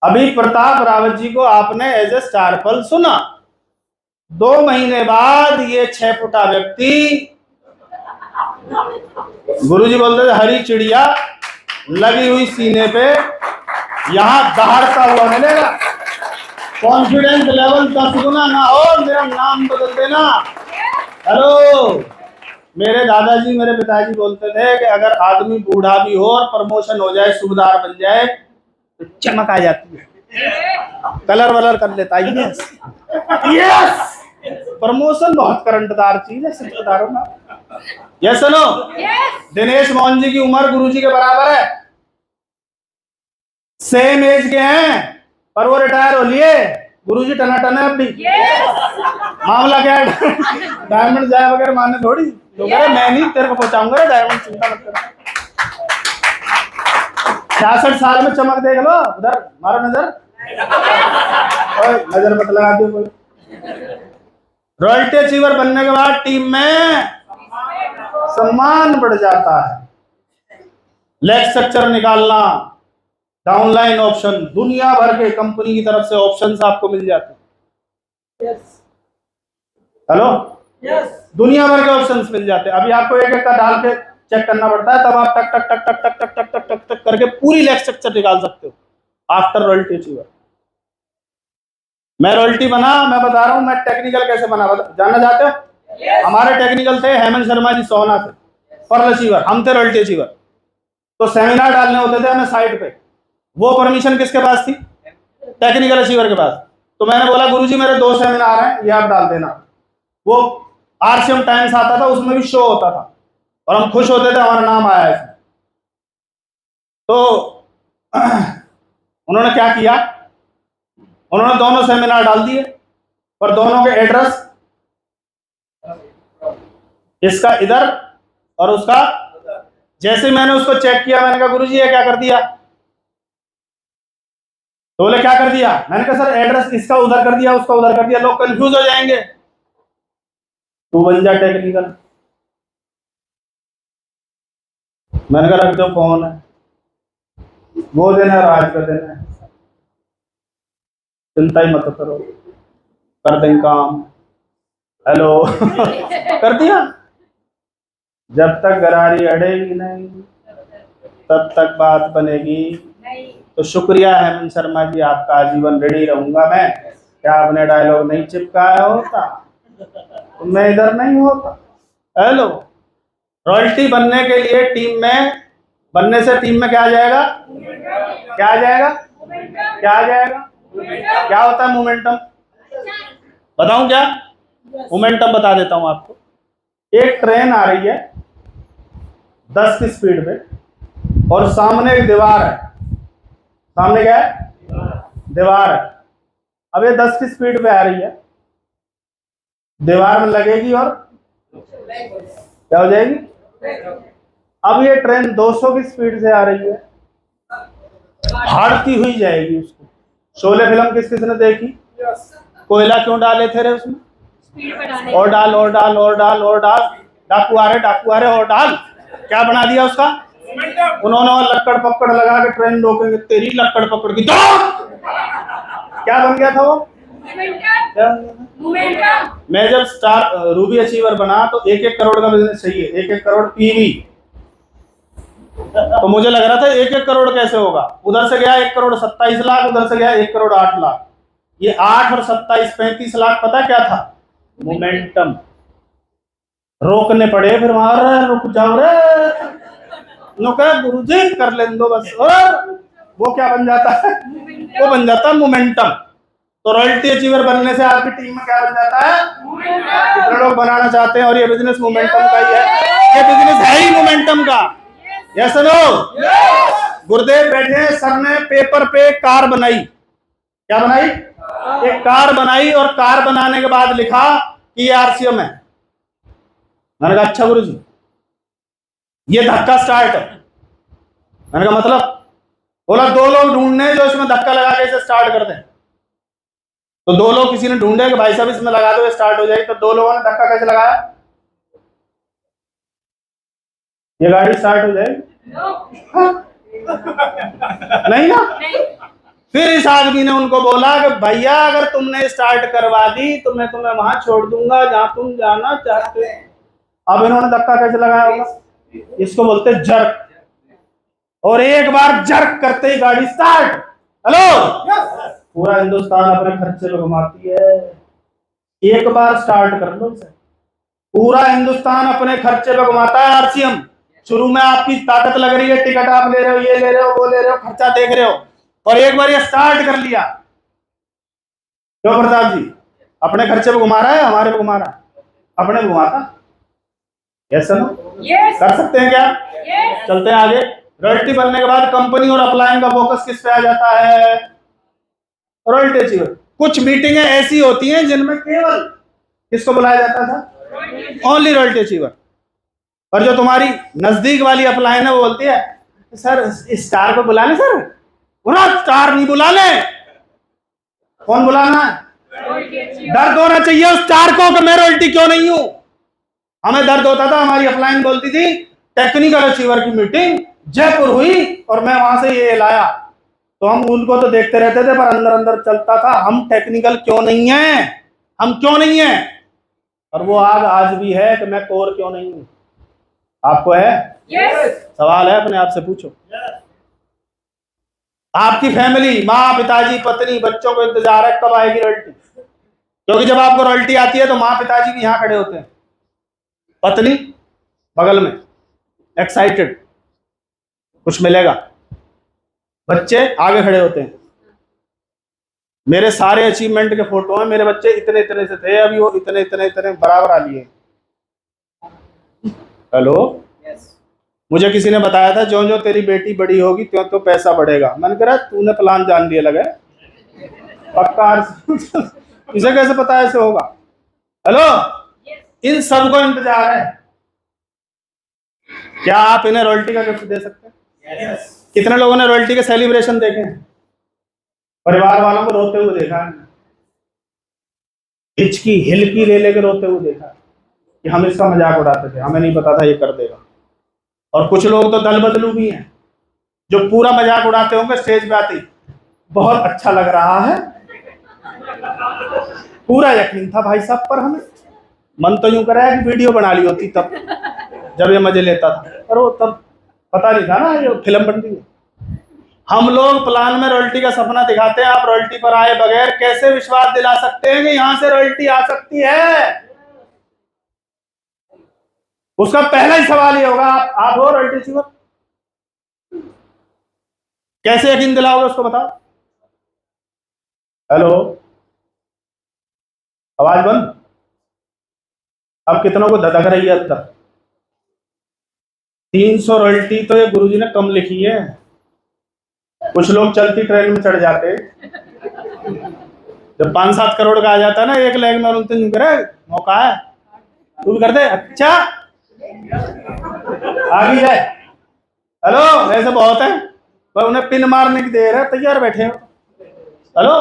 अभी प्रताप रावत जी को आपने एज ए स्टार पर्ल सुना, 2 महीने बाद ये 6 फुटा व्यक्ति, गुरुजी बोलते थे हरी चिड़िया लगी हुई सीने पे यहां दहाड़ता हुआ मिलेगा। कॉन्फिडेंस लेवल 10 गुना ना हो, मेरा नाम बदल देना। हेलो, मेरे दादाजी मेरे पिताजी बोलते थे कि अगर आदमी बूढ़ा भी हो और प्रमोशन हो जाए, सूबेदार बन जाए, तो चमक आ जाती है, कलर वलर कर लेता है। यस, प्रमोशन बहुत करंटदार चीज है, सच बता रहा हूं ना। Yes no? दिनेश मोहन जी की उम्र गुरुजी के बराबर है, सेम एज के हैं, पर वो रिटायर हो लिए, गुरुजी टनाटन है अब भी। मामला क्या है? डायमंड जाए वगैरह मारने थोड़ी, लोग मैं नहीं तेरे को पहुंचाऊंगा डायमंड, चिंता मत कर। 66 साल में चमक देख लो, उधर मारो नजर। ओए, नजर मत लगा दियो कोई। रॉयल्टी अचीवर बनने के बाद टीम में सम्मान बढ़ जाता है। लेग स्ट्रक्चर निकालना, डाउनलाइन ऑप्शन, दुनिया भर के कंपनी की तरफ से ऑप्शंस आपको मिल जाते हैं। हेलो, दुनिया भर के ऑप्शंस मिल जाते हैं। अभी आपको एक एक का डाल के चेक करना पड़ता है, तब आप टक टक टक टक टक टक टक टक टक टक करके पूरी लेग स्ट्रक्चर निकाल सकते हो आफ्टर रॉयल्टी अचीवर। मैं रॉयल्टी बना, मैं बता रहा हूं मैं टेक्निकल कैसे बना, जानना चाहते हो? हमारे टेक्निकल थे हेमंत शर्मा जी सोहना से, पर्ल अचीवर, हम थे रॉयल्टी अचीवर। तो सेमिनार डालने होते थे हमें साइट पे, वो परमिशन किसके पास थी? टेक्निकल अचीवर के पास। तो मैंने बोला गुरुजी मेरे 2 सेमिनार हैं, ये आप डाल देना। वो आरसीएम टाइम्स आता था, उसमें भी शो होता था और हम खुश होते थे हमारा नाम आया है। तो उन्होंने क्या किया, उन्होंने दोनों सेमिनार डाल दिए पर दोनों के एड्रेस, इसका इधर और उसका। जैसे मैंने उसको चेक किया, मैंने कहा गुरुजी ये क्या कर दिया? तो बोले क्या कर दिया? मैंने कहा सर एड्रेस इसका उधर कर दिया, उसका उधर कर दिया, लोग कंफ्यूज हो जाएंगे। तू बन जा टेक्निकल। मैंने कहा रख दो, कौन है वो देना, राज का देना है, चिंता ही मत करो, कर देंगे काम। हेलो कर दिया। जब तक गरारी अड़ेगी नहीं तब तक बात बनेगी। तो शुक्रिया हेमंत शर्मा जी, आपका आजीवन रेडी रहूंगा मैं। क्या आपने डायलॉग नहीं चिपकाया होता तो मैं इधर नहीं होता। हेलो, रॉयल्टी बनने के लिए टीम में बनने से टीम में क्या आ जाएगा? क्या आ जाएगा? क्या आ जाएगा? क्या होता है मोमेंटम? बताऊं क्या? मोमेंटम बता देता हूं आपको। एक ट्रेन आ रही है 10 की स्पीड में और सामने एक दीवार है। सामने क्या है? दीवार है। अब ये 10 की स्पीड पे आ रही है, दीवार में लगेगी और क्या हो जाएगी? अब ये ट्रेन 200 की स्पीड से आ रही है, हारती हुई जाएगी उसको। शोले फिल्म किस किसने देखी? कोयला क्यों डाले थे रे उसमें? और डाल और डाल और डाल और डाल, डाकू आ रहे और डाल। क्या बना दिया उसका? उन्होंने लक्कड़ पकड़ लगा के ट्रेन रोकेंगे, तेरी लक्कड़ पकड़ की दौड़। क्या बन गया था वो? मैं जब स्टार रूबी अचीवर बना तो 1-1 करोड़ का बिजनेस चाहिए, 1-1 करोड़ पीवी। तो मुझे लग रहा था 1-1 करोड़ कैसे होगा। उधर से गया 1 करोड़ 27 लाख, उधर से गया 1 करोड़ 8 लाख। ये 8 और 27 35 लाख पता क्या था? मोमेंटम। रोकने पड़े फिर वहां, रुक जाओ रे, गुरुजी कर ले दो बस। और वो क्या बन जाता है? वो बन जाता है मोमेंटम। तो रॉयल्टी अचीवर बनने से आपकी टीम में क्या बन जाता है? कितने लोग बनाना चाहते हैं? और ये बिजनेस मोमेंटम का ही है, ये बिजनेस है ही मोमेंटम का। Yes no? गुरुदेव बैठे, सर ने पेपर पे कार बनाई। क्या बनाई? एक कार बनाई और कार बनाने के बाद लिखा कि ये आरसीएम है। मैंने कहा अच्छा गुरुजी, ये धक्का स्टार्ट है। मैंने कहा मतलब? बोला 2 लोग ढूंढने जो इसमें धक्का लगा के इसे स्टार्ट कर दें। तो 2 लोग किसी ने ढूंढे कि भाई साहब इसमें लगा दो स्टार्ट हो जाएगी। तो 2 लोगों ने धक्का कैसे लगाया? ये गाड़ी स्टार्ट हो जाएगी? नहीं ना? फिर इस आदमी ने उनको बोला कि भैया अगर तुमने स्टार्ट करवा दी तो मैं तुम्हें वहां छोड़ दूंगा जहां तुम जाना चाहते। अब इन्होंने धक्का कैसे लगाया होगा? इसको बोलते जर्क। और एक बार जर्क करते ही गाड़ी स्टार्ट। हेलो, पूरा हिंदुस्तान अपने खर्चे पे घुमाती है। एक बार स्टार्ट कर लो इसे, पूरा हिंदुस्तान अपने खर्चे पे घुमाता है आरसीएम। शुरू में आपकी ताकत लग रही है, टिकट आप ले रहे हो, ये ले रहे हो, वो ले रहे हो, खर्चा देख रहे हो, और एक बार ये स्टार्ट कर लिया। क्यों प्रताप जी? अपने खर्चे पे घुमा रहा है, हमारे पे घुमा रहा है? अपने पे घुमाता। Yes no? कर सकते हैं क्या? चलते हैं आगे। रॉयल्टी बनने के बाद कंपनी और अपलाइन का फोकस किस पे आ जाता है? Royalty achiever. कुछ मीटिंगें ऐसी होती हैं जिनमें केवल किसको बुलाया जाता था? Only royalty achiever. और जो तुम्हारी नजदीक वाली अपलाइन है वो बोलती है सर स्टार को बुला ले सर, बोला स्टार नहीं बुला ले, कौन बुलाना है? दर्द होना चाहिए उस स्टार को कि मैं रॉयल्टी क्यों नहीं हूं। हमें दर्द होता था, हमारी अपलाइन बोलती थी टेक्निकल अचीवर की मीटिंग जयपुर हुई और मैं वहां से ये लाया, तो हम उनको तो देखते रहते थे पर अंदर अंदर चलता था हम टेक्निकल क्यों नहीं है, हम क्यों नहीं है। और वो आग आज भी है कि मैं कोर क्यों नहीं हूं। आपको है? सवाल है, अपने आप से पूछो। आपकी फैमिली, माँ पिताजी पत्नी बच्चों को इंतजार है कब आएगी रॉयल्टी, क्योंकि जब आपको रॉयल्टी आती है तो माँ पिताजी भी यहाँ खड़े होते हैं, पत्नी बगल में एक्साइटेड कुछ मिलेगा, बच्चे आगे खड़े होते हैं। मेरे सारे अचीवमेंट के फोटो हैं, मेरे बच्चे इतने इतने से थे, अभी वो इतने इतने इतने बराबर आ लिए। हेलो, मुझे किसी ने बताया था जो जो तेरी बेटी बड़ी होगी त्यों तो पैसा बढ़ेगा। मैंने कहा तूने प्लान जान दिया लगा पक्का। इसे कैसे पता ऐसे होगा? हेलो, इन सबको इंतजार है, क्या आप इन्हें रॉयल्टी का गिफ्ट दे सकते हैं? कितने लोगों ने रॉयल्टी के सेलिब्रेशन देखे हैं? परिवार वालों को रोते हुए देखा है, हिचकी हिलकी ले लेकर रोते हुए देखा कि हम इसका मजाक उड़ाते थे, हमें नहीं पता था ये कर देगा। और कुछ लोग तो दल बदलू भी हैं जो पूरा मजाक उड़ाते होंगे, स्टेज पे आते बहुत अच्छा लग रहा है, पूरा यकीन था भाई साहब पर, हमें मन तो यूं कराया कि वीडियो बना ली होती तब जब ये मजे लेता था, पर वो तब पता नहीं था ना ये फिल्म बन रही है। हम लोग प्लान में रॉयल्टी का सपना दिखाते हैं, आप रॉयल्टी पर आए बगैर कैसे विश्वास दिला सकते हैं कि यहां से रॉयल्टी आ सकती है? उसका पहला ही सवाल ये होगा आप हो रॉयल्टी अचीवर? कैसे यकीन दिलाओगे उसको, बताओ। हेलो, आवाज बंद। अब कितनों को धधक रही है अंदर? 300 रॉयल्टी तो ये गुरुजी ने कम लिखी है, कुछ लोग चलती ट्रेन में चढ़ जाते, जब 5-7 करोड़ का आ जाता है ना एक लेग में, उनसे यूं करे मौका है तू भी कर दे, अच्छा आगे जाए। हेलो, ऐसे बहुत है पर उन्हें पिन मारने की देर है, तैयार बैठे हो। हेलो,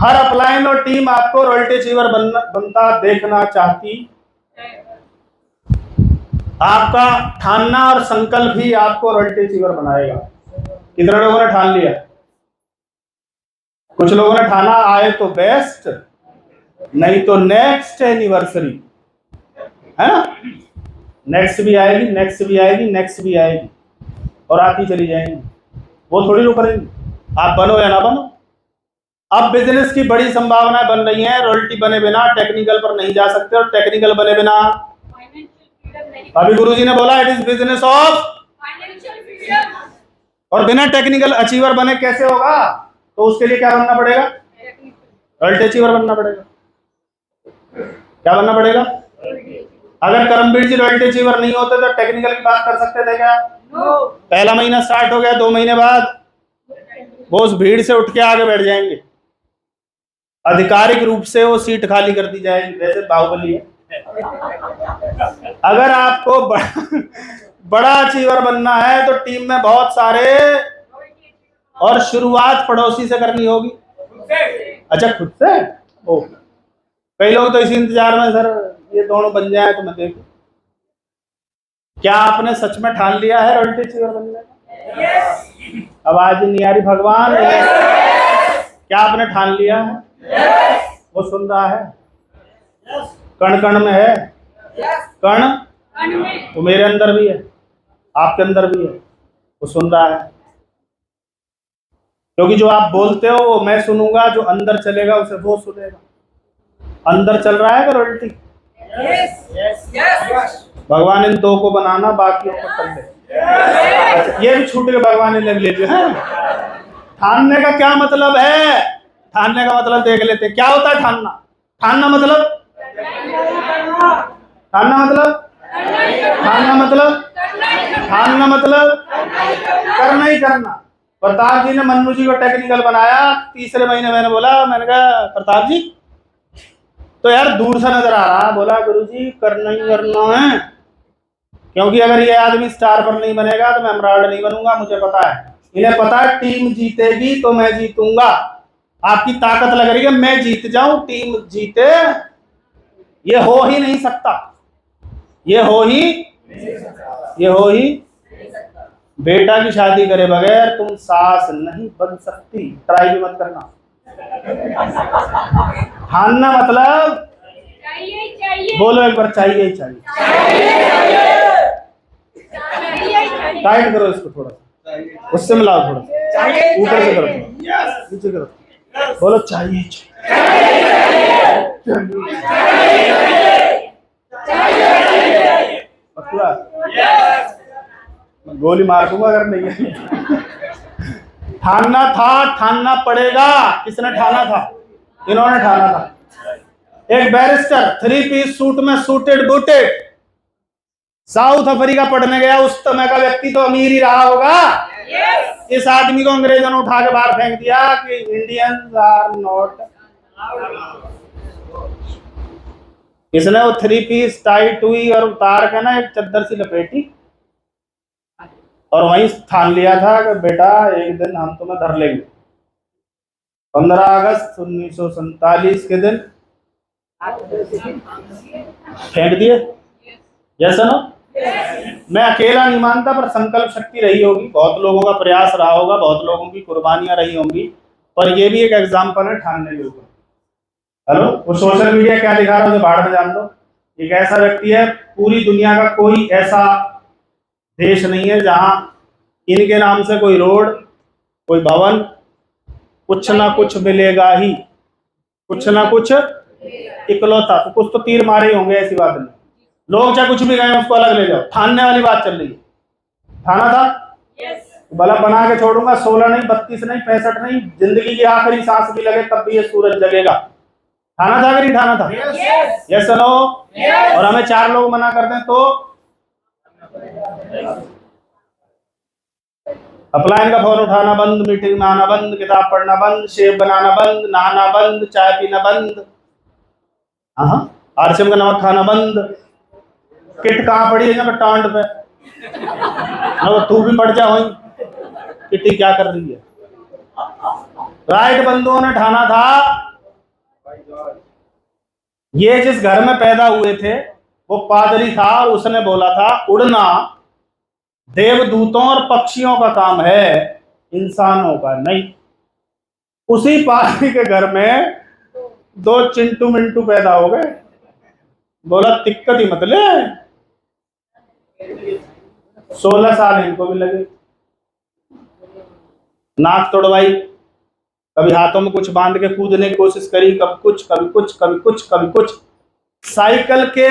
हर अपलाइन और टीम आपको रॉयल्टी अचीवर बनता देखना चाहती। आपका ठानना और संकल्प ही आपको रॉयल्टी अचीवर बनाएगा। कितने लोगों ने ठान लिया? कुछ लोगों ने ठाना आए तो बेस्ट, नहीं तो नेक्स्ट एनिवर्सरी, है ना? नेक्स्ट भी आएगी, नेक्स्ट भी आएगी, नेक्स्ट भी आएगी और आती चली जाएंगी, वो थोड़ी लोग करेंगे। आप बनो या ना बनो। अब बिजनेस की बड़ी संभावनाएं बन रही हैं, रॉयल्टी बने बिना टेक्निकल पर नहीं जा सकते, और टेक्निकल बने बिना, अभी गुरुजी ने बोला it is business of financial freedom, और बिना टेक्निकल अचीवर बने कैसे होगा? तो उसके लिए क्या बनना पड़ेगा? रॉयल्टी अचीवर बनना पड़ेगा। क्या बनना पड़ेगा? अगर करमवीर जी रॉयल्टी अचीवर नहीं होते तो टेक्निकल की बात कर सकते थे क्या? पहला महीना स्टार्ट हो गया, 2 महीने बाद वो उस भीड़ से उठ के आगे बैठ जाएंगे, आधिकारिक रूप से वो सीट खाली कर दी जाएगी, जैसे बाहुबली है। अगर आपको बड़ा अचीवर बनना है तो टीम में बहुत सारे, और शुरुआत पड़ोसी से करनी होगी। अच्छा, खुद से? ओ, कई लोग तो इसी इंतजार में, सर ये दोनों बन जाए तो मैं देखूं। क्या आपने सच में ठान लिया है रॉयल्टी अचीवर बनने का? आवाज नहीं आ रही भगवान। क्या आपने ठान लिया है? वो सुन रहा है, कण कण में है, कण वो मेरे अंदर भी है, आपके अंदर भी है, वो सुन रहा है। क्योंकि जो आप बोलते हो वो मैं सुनूंगा, जो अंदर चलेगा उसे वो सुनेगा। अंदर चल रहा है क्या रॉयल्टी? भगवान इन 2 को बनाना, बाकियों को कर दे। अच्छा, ये भी छूट के भगवान ने ले लिया है। ठानने का क्या मतलब है? ठानने का मतलब देख लेते, क्या होता है ठानना? ठानना मतलब, ठानना मतलब, ठानना मतलब, ठानना मतलब करना ही करना। प्रताप जी ने मन्नू जी को टेक्निकल बनाया, तीसरे महीने मैंने बोला, मैंने कहा प्रताप जी तो यार दूर से नजर आ रहा, बोला गुरुजी करना ही करना है। क्योंकि अगर ये आदमी स्टार पर नहीं बनेगा तो मैं एमराल्ड नहीं बनूंगा, मुझे पता है। इन्हें पता है टीम जीतेगी तो मैं जीतूंगा। आपकी ताकत लग रही है मैं जीत जाऊं, टीम जीते, ये हो ही नहीं सकता। ये हो ही बेटा की शादी करे बगैर तुम सास नहीं बन सकती। ट्राई भी मत करना। ठानना मतलब चाहिए। बोलो एक बार, चाहिए ही चाहिए। टाइट करो इसको थोड़ा सा, उससे मिलाओ थोड़ा सा, ऊपर से करो, नीचे करो, बोलो चाहिए गोली मार दूंगा अगर नहीं है। ठानना था, ठानना पड़ेगा। किसने ठाना था? इन्होंने ठाना था। एक बैरिस्टर 3 पीस सूट में सूटेड बूटेड साउथ अफ्रीका पढ़ने गया। उस समय का व्यक्ति तो अमीर ही रहा होगा। इस आदमी को अंग्रेजों ने उठा के बाहर फेंक दिया कि इंडियंस आर नॉट। इसने वो 3 पीस टाइट हुई और उतार के ना एक चद्दर सी लपेटी और वहीं ठान लिया था कि बेटा एक दिन हम तुम्हें धर लेंगे। 15 अगस्त 1947 के दिन फेंक दिए। जैसा ना, मैं अकेला नहीं मानता, पर संकल्प शक्ति रही होगी, बहुत लोगों का प्रयास रहा होगा, बहुत लोगों की कुर्बानियां रही होंगी, पर ये भी एक एग्जाम्पल है ठानने के ऊपर। हेलो, वो सोशल मीडिया क्या दिखा रहा है उसे बाहर में जान दो। एक ऐसा व्यक्ति है, पूरी दुनिया का कोई ऐसा देश नहीं है जहां इनके नाम से कोई रोड, कोई भवन, कुछ ना कुछ मिलेगा ही, कुछ ना कुछ इकलौता। तो कुछ तो तीर मारे होंगे, ऐसी बात नहीं। लोग चाहे कुछ भी कहें उसको अलग ले जाओ। ठानने वाली बात चल रही है। ठाना था, बल्ब बना के छोड़ूंगा, 16 नहीं, 32 नहीं, 65 नहीं, जिंदगी की आखिरी सांस भी लगे तब भी ये सूरज जगेगा। ठाना था कि नहीं ठाना था? Yes no. और हमें 4 लोग मना कर दें तो अपलाइन का फोन उठाना बंद, मीटिंग में आना बंद, किताब पढ़ना बंद, शेव बनाना बंद, नहाना बंद, चाय पीना बंद, आरसीएम का नमक खाना बंद। किट कहाँ पड़ी है? जब टांड पे। अब तू भी पड़ जा वहीं। किटी क्या कर रही है? राइट बंधुओं ने ठाना था, ये जिस घर में पैदा हुए थे वो पादरी था और उसने बोला था उड़ना देवदूतों और पक्षियों का काम है, इंसानों का नहीं। उसी पादरी के घर में 2 चिंटू मिंटू पैदा हो गए। बोला दिक्कत ही मत ले। 16 साल इनको भी लगे। नाक तोड़वाई, कभी हाथों में कुछ बांध के कूदने की कोशिश करी, कभी कुछ कभी कुछ कभी कुछ कभी कुछ। साइकिल के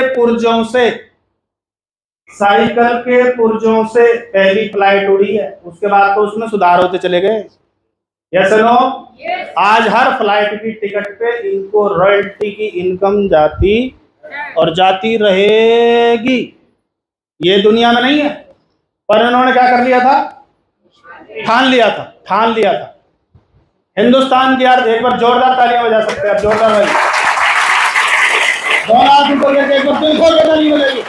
पुर्जों से पहली फ्लाइट उड़ी है, उसके बाद तो उसमें सुधार होते चले गए। Yes no. आज हर फ्लाइट की टिकट पे इनको रॉयल्टी की इनकम जाती और जाती रहेगी। ये दुनिया में नहीं है, पर इन्होंने क्या कर लिया था? ठान लिया था। हिंदुस्तान की यार एक बार जोरदार तालियां बजा सकते हैं आप? जोरदार भाई, दोनों हाथ ऊपर करके एक बार दिल खोल के ताली बजाइए।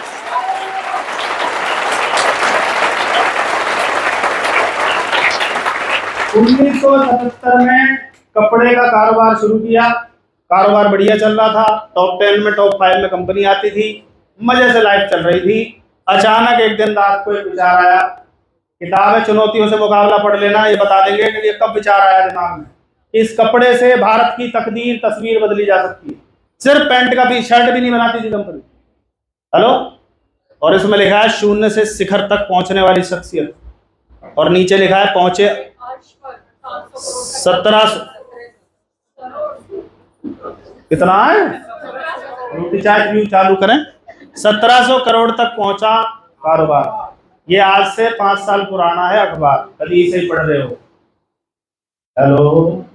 उन्नीस 1977 में कपड़े का कारोबार शुरू किया। कारोबार बढ़िया चल रहा था, टॉप 10 में, टॉप 5 में कंपनी आती थी, मजे से लाइफ चल रही थी। अचानक एक दिन रात को एक विचार आया। किताब है चुनौतियों से मुकाबला पढ़ लेना, ये बता देंगे कि ये कब विचार आया दिमाग में। इस कपड़े से भारत की तकदीर, तस्वीर बदली जा सकती है। सिर्फ पैंट का भी, शर्ट भी नहीं बनाती थी कंपनी। हेलो, और इसमें लिखा है 0 से शिखर तक पहुंचने वाली शख्सियत, और नीचे लिखा है पहुंचे 1700। कितना है? रोटी चाय व्यू चालू करें। 1700 करोड़ तक पहुंचा कारोबार। ये आज से 5 साल पुराना है अखबार, कभी इसे ही पढ़ रहे हो। हेलो,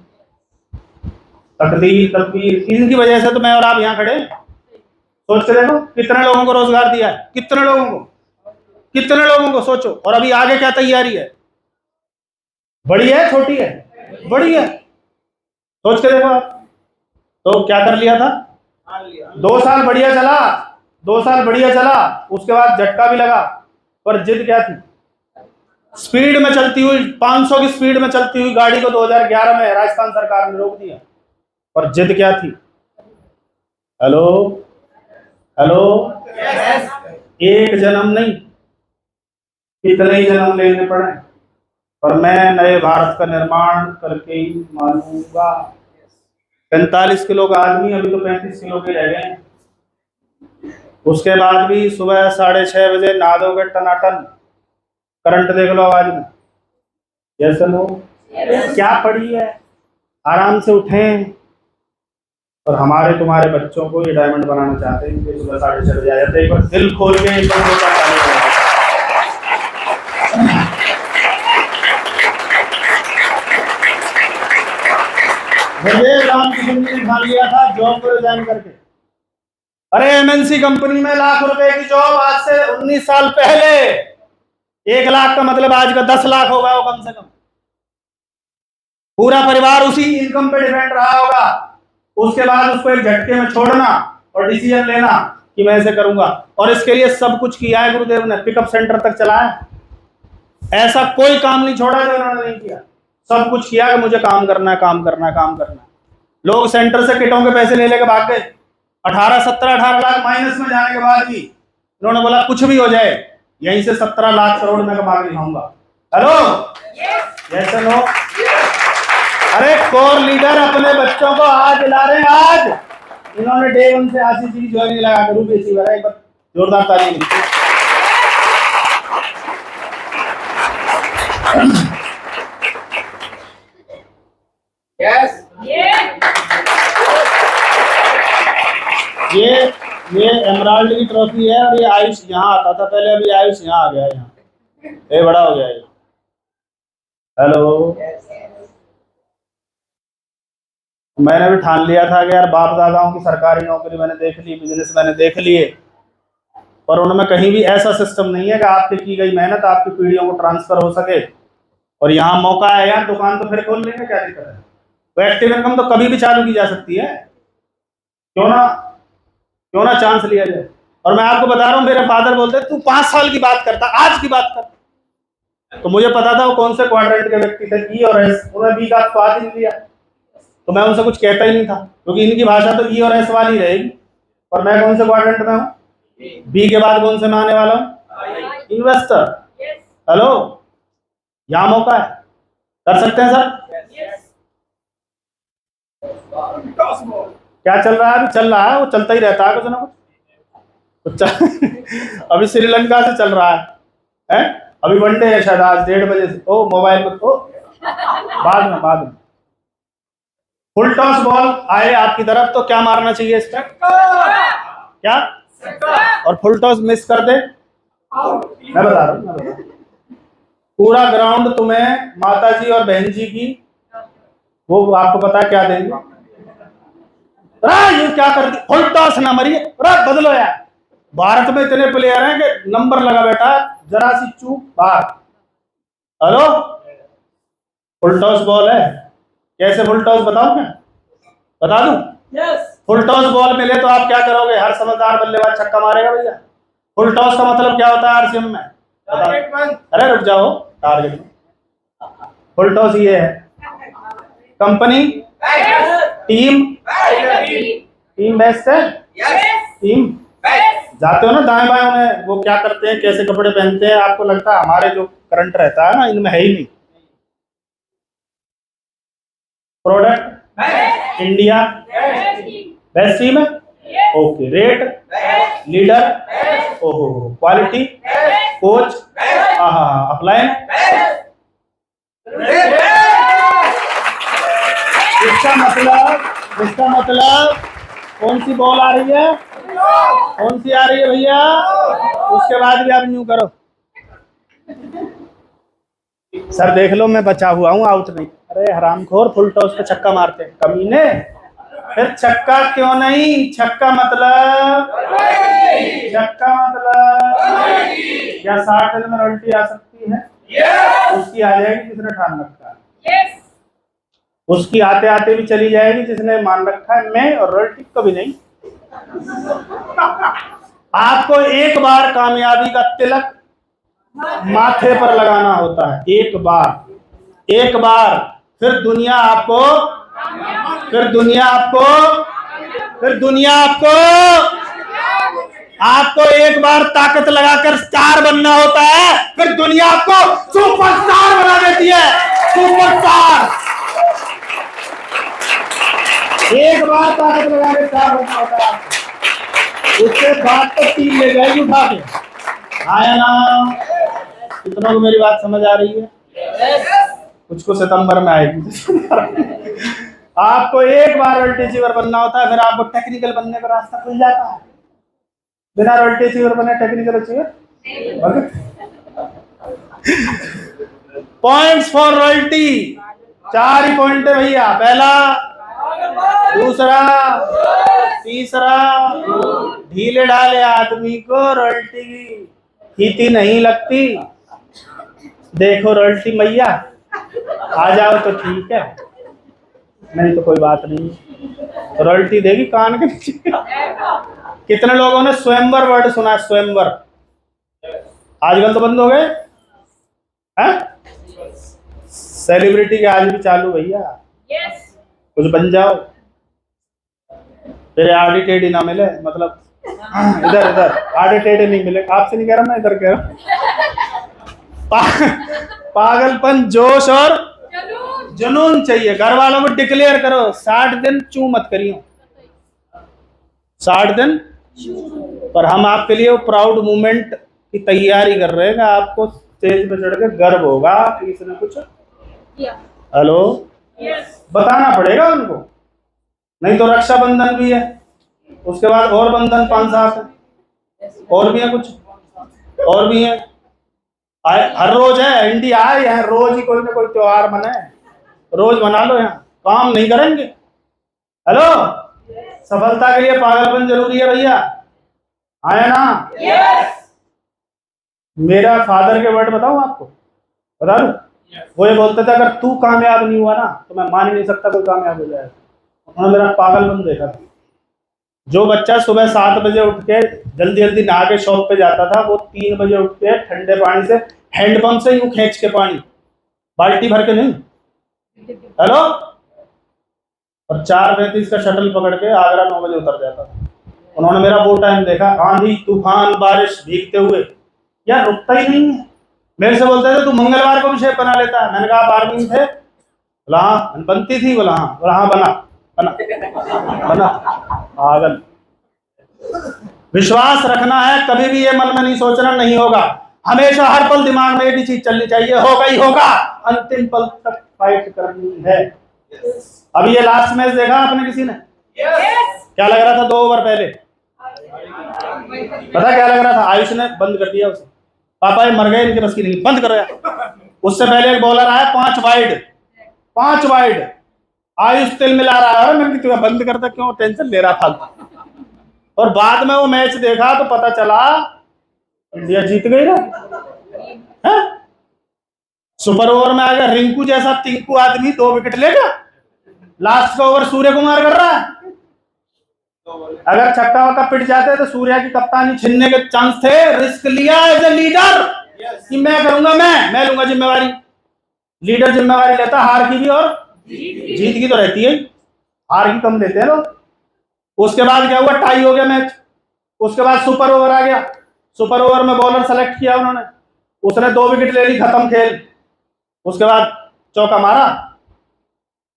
तकदीर इनकी वजह से तो मैं और आप यहाँ खड़े। सोच के देखो कितने लोगों को रोजगार दिया है, कितने लोगों को सोचो। और अभी आगे क्या तैयारी है? बड़ी है, छोटी है? बड़ी है। सोच के देखो आप। तो क्या कर लिया था? 2 साल बढ़िया चला, 2 साल बढ़िया चला, उसके बाद झटका भी लगा। पर जिद क्या थी? स्पीड में चलती हुई 500 की स्पीड में चलती हुई गाड़ी को 2011 में राजस्थान सरकार ने रोक दिया, पर जिद क्या थी? हेलो हेलो, एक जन्म नहीं, कितने ही जन्म लेने पड़े, पर मैं नए भारत का निर्माण करके ही मानूंगा। 45 किलो का आदमी अभी तो 35 किलो के रह गए हैं। उसके बाद भी सुबह 6:30 बजे नहा दोगे टनाटन, करंट देख लो आवाज में। जैसे लो क्या पड़ी है, आराम से उठें। और हमारे तुम्हारे बच्चों को ये डायमंड बनाना चाहते हैं कि सुबह 6:30 बजे आ जाते हैं। एक बार दिल खोल के एक बार मुझे रामकिशन जी ने खा लिया था जॉब को रिजाइन करके। अरे एमएनसी कंपनी में लाख रुपए की जॉब आज से 19 साल पहले 1 लाख का मतलब आज का 10 लाख होगा वो कम से कम। पूरा परिवार उसी इनकम पे डिपेंड रहा होगा। उसके बाद उसको एक झटके में छोड़ना और डिसीजन लेना कि मैं ऐसे करूंगा, और इसके लिए सब कुछ किया है गुरुदेव ने। पिकअप सेंटर तक चलाया, ऐसा कोई काम नहीं छोड़ा जो उन्होंने नहीं किया। सब कुछ किया कि मुझे काम करना है, काम करना है, काम करना है। लोग सेंटर से किटों के पैसे ले लेकर भाग गए। 18 लाख माइनस में जाने के बाद भी उन्होंने बोला कुछ भी हो जाए यहीं से 17 लाख करोड़ में कमा के दिखाऊंगा। हेलो जैसे लो। अरे कोर लीडर अपने बच्चों को आज ला रहे हैं। आज इन्होंने डे 1 से आशीष जी की ज्वाइनिंग लगा कर बेची वाला, एक बार जोरदार ताली। यस ये एमराल्ड की ट्रॉफी है और ये आयुष यहाँ आता था पहले, अभी आयुष यहाँ आ गया है, यहाँ ये बड़ा हो गया है। हेलो मैंने भी ठान लिया था कि यार बाप दादाओं की सरकारी नौकरी मैंने देख ली, बिजनेस मैंने देख लिए, पर उनमें कहीं भी ऐसा सिस्टम नहीं है कि आपकी की गई मेहनत आपकी पीढ़ियों को ट्रांसफर हो सके। और यहाँ मौका है यार, दुकान तो फिर खोल लेंगे, क्या दिक्कत है। तो एक्टिव इनकम तो कभी भी चालू की जा सकती है, क्यों ना चांस लिया जाए। और मैं आपको बता रहा हूँ, मेरे फादर बोलते तू 5 साल की बात करता, आज की बात कर। तो मुझे पता था वो कौन से क्वाड्रेंट के व्यक्ति थे, ई और एस। उन्होंने बी का स्वाद ही नहीं लिया, तो मैं उनसे कुछ कहता ही नहीं था, क्योंकि इनकी भाषा तो ई और एस वाली रहेगी। और मैं कौन से क्वाड्रेंट में हूँ? बी के बाद कौन से में आने वाला हूँ? इन्वेस्टर। हेलो यहाँ मौका है, कर सकते हैं सर। क्या चल रहा है? अभी चल रहा है, वो चलता ही रहता है कुछ ना कुछ। अभी श्रीलंका से चल रहा है? अभी वनडे है शायद आज 1:30 बजे से। ओ मोबाइल पर तो बाद में फुल टॉस बॉल आए आपकी तरफ तो क्या मारना चाहिए इस पर? क्या? और फुल टॉस मिस कर दे, मैं बता रहा हूँ, पूरा ग्राउंड तुम्हें माताजी और बहन जी की, वो आपको पता है क्या देंगे। ये क्या कर दी, फुल टॉस ना मरिए, बदलो यार। भारत में इतने प्लेयर हैं कि नंबर लगा बैठा, जरा सी चूक बाहर। हेलो फुल टॉस बॉल है, कैसे फुल टॉस बताऊं मैं? बता दूं? फुल टॉस बॉल मिले तो आप क्या करोगे? हर समझदार बल्लेबाज छक्का मारेगा भैया। फुल टॉस का मतलब क्या होता है आरसीएम में? अरे रुक जाओ, टारगेट में फुल टॉस ये है, कंपनी टीम बेस्ट है। टीम जाते हो ना दाएं बाएं, उन्हें वो क्या करते हैं, कैसे कपड़े पहनते हैं, आपको लगता है हमारे जो करंट रहता है ना इनमें है ही नहीं। प्रोडक्ट इंडिया बेस्ट टीम है, ओके। रेट लीडर, ओहो। Quality coach, upline. इसका मतलब कौन सी बॉल आ रही है, कौन सी आ रही है भैया? उसके बाद भी आप यूं करो, सर देख लो मैं बचा हुआ हूँ, आउट नहीं। अरे हरामखोर, फुल टॉस पे छक्का मारते हैं कमीने। फिर छक्का क्यों नहीं? छक्का मतलब क्या 60 दिन में रॉयल्टी आ सकती है? उसकी आ जाएगी जिसने ठान रखा है, उसकी आते आते भी चली जाएगी जिसने मान रखा है मैं, और रॉयल्टी कभी नहीं। आपको एक बार कामयाबी का तिलक माथे पर लगाना होता है, एक बार, एक बार। फिर दुनिया आपको फिर दुनिया आपको फिर दुनिया आपको एक बार ताकत लगाकर स्टार बनना होता है, फिर दुनिया आपको सुपरस्टार बना देती है। सुपरस्टार एक बार ताकत लगाकर स्टार बनना होता है, उसके बाद तो टीम ले जाएगी उठा के। आया ना? कितनों को मेरी बात समझ आ रही है? कुछ को सितंबर में आएगी। आपको एक बार वर्ल्ड अचीवर बनना होता है, फिर आपको टेक्निकल बनने का रास्ता खुल जाता है। बिना वर्ल्ड अचीवर बने technical achiever. Points for royalty, 4 he point है भैया। पहला, दूसरा, तीसरा, ढीले ढाले आदमी को रॉयल्टी की फीती नहीं लगती। देखो रॉयल्टी मैया, आ जाओ तो ठीक है, नहीं तो कोई बात नहीं। रॉयल्टी देगी कान के नीचे। कितने लोगों ने स्वयंवर वर्ड सुना है? स्वयंवर आजकल तो बंद हो गए हैं? सेलिब्रिटी के आज भी चालू भैया। कुछ बन जाओ, फिर आड़ी टेढ़ी ना मिले, मतलब इधर इधर आड़े टेढ़े नहीं मिले। आपसे नहीं कह रहा मैं, इधर कह रहा हूं। पागलपन, जोश और जुनून चाहिए। घर वालों को डिक्लेयर करो 60 दिन चू मत करियो, 60 दिन। पर हम आपके लिए वो प्राउड मूवमेंट की तैयारी कर रहे हैं। आपको स्टेज पे चढ़ के गर्व होगा कि इसने कुछ हेलो बताना पड़ेगा उनको। नहीं तो रक्षाबंधन भी है, उसके बाद और बंधन 5-7 और भी है, कुछ और भी है। हर रोज है, इंडिया है, यहाँ रोज ही कोई ना कोई त्योहार मनाए, रोज मना लो। यहाँ काम नहीं करेंगे। हेलो, सफलता के लिए पागलपन जरूरी है भैया। आया ना? मेरा फादर के वर्ड बताऊं आपको, बता दूं? वो ये बोलते थे अगर तू कामयाब नहीं हुआ ना तो मैं मान ही नहीं सकता कोई कामयाब हो जाएगा। उन्होंने मेरा पागलपन देखा था। जो बच्चा सुबह 7 बजे उठ के जल्दी जल्दी नहा के शॉप पे जाता था, वो 3 बजे उठ के ठंडे पानी से हैंडपंप से यूं खींच के पानी, बाल्टी भर के नहीं, हेलो, और 4:35 का शटल पकड़ के आगरा 9 बजे उतर जाता था। उन्होंने मेरा वो टाइम देखा, आंधी तूफान बारिश भीगते हुए, यार रुकता ही नहीं है। मेरे से बोलते थे तू मंगलवार को भी शेप बना लेता है। मैंने कहा आप आर्मी में थे? बोला हाँ। बनती थी? बोला हाँ। बोला हाँ, बना बना बना। पागल। विश्वास रखना है, कभी भी ये मन में नहीं सोचना नहीं होगा। हमेशा हर पल दिमाग में एक ही चीज चलनी चाहिए, होगा ही होगा, अंतिम पल तक फाइट करनी है। अभी ये लास्ट मैच देखा आपने किसी ने? क्या लग रहा था 2 ओवर पहले? पता क्या लग रहा था? आयुष ने बंद कर दिया उसे। पापा ये मर गए, इनके बस की नहीं, बंद करो यार। उससे पहले एक बॉलर आया 5 वाइड, आयुष तिल मिला रहा है। मैंने तुम्हें बंद करता, क्यों टेंशन ले रहा था। और बाद में वो मैच देखा तो पता चला इंडिया जीत गई ना। सुपर ओवर में आ गया रिंकू जैसा टिंकू आदमी, 2 विकेट लेगा। लास्ट का ओवर सूर्य कुमार कर रहा है। अगर छक्का वक्का पिट जाते तो सूर्या की कप्तानी छीनने के चांस थे। रिस्क लिया एज ए लीडर कि मैं करूंगा, मैं लूंगा जिम्मेवारी। लीडर जिम्मेवारी लेता, हार की भी और जीत की तो रहती है, हार की कम लेते हैं लोग। उसके बाद क्या हुआ? टाई हो गया मैच। उसके बाद सुपर ओवर आ गया। सुपर ओवर में बॉलर सेलेक्ट किया उन्होंने, उसने 2 विकेट ले ली, खत्म खेल। उसके बाद चौका मारा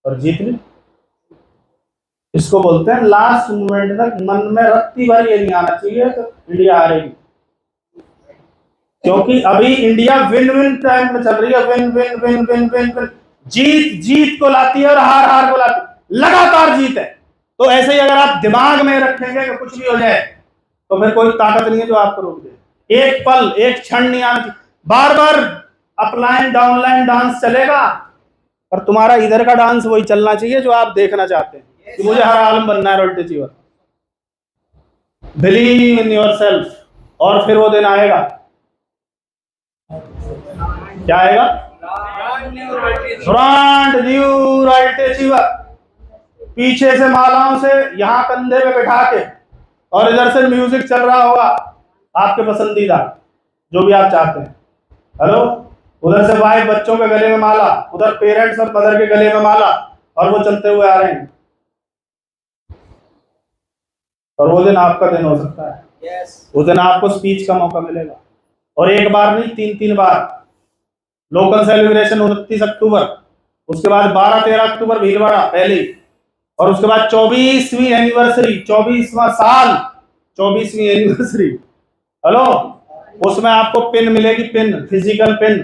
और जीत ली। इसको बोलते हैं लास्ट मोमेंट तक मन में रत्ती भर ये नहीं आना चाहिए तो इंडिया हारेगी। क्योंकि अभी इंडिया विन विन टाइम में चल रही है। Win win win win win win, जीत को लाती है और हार को लाती है, लगातार जीत है। तो ऐसे ही अगर आप दिमाग में रखेंगे कि कुछ भी हो जाए तो फिर कोई ताकत नहीं है जो आपको रोक दे। एक पल, एक क्षण नहीं आना चाहिए। बार बार अपलाइन डाउनलाइन डांस चलेगा और तुम्हारा इधर का डांस वही चलना चाहिए जो आप देखना चाहते हैं कि मुझे हर आलम बनना है रोल्टे जीवन। Believe in yourself. और फिर वो दिन आएगा, क्या आएगा? ब्रांड न्यू रोल्टे अचीवर। पीछे से मालाओं से यहाँ कंधे पे बैठा के और इधर से म्यूजिक चल रहा होगा आपके पसंदीदा, जो भी आप चाहते हैं। हेलो, उधर से वाइफ बच्चों के गले में माला, उधर पेरेंट्स और मदर के गले में माला, और वो चलते हुए आ रहे हैं। और वो दिन आपका दिन हो सकता है। उस दिन आपको स्पीच का मौका मिलेगा, और एक बार नहीं, 3 बार। लोकल सेलिब्रेशन 29 अक्टूबर, उसके बाद 12-13 अक्टूबर भीलवाड़ा पहले, और उसके बाद 24वीं एनिवर्सरी, 24वां साल, 24वीं एनिवर्सरी। हेलो, उसमें आपको पिन मिलेगी, पिन, फिजिकल पिन।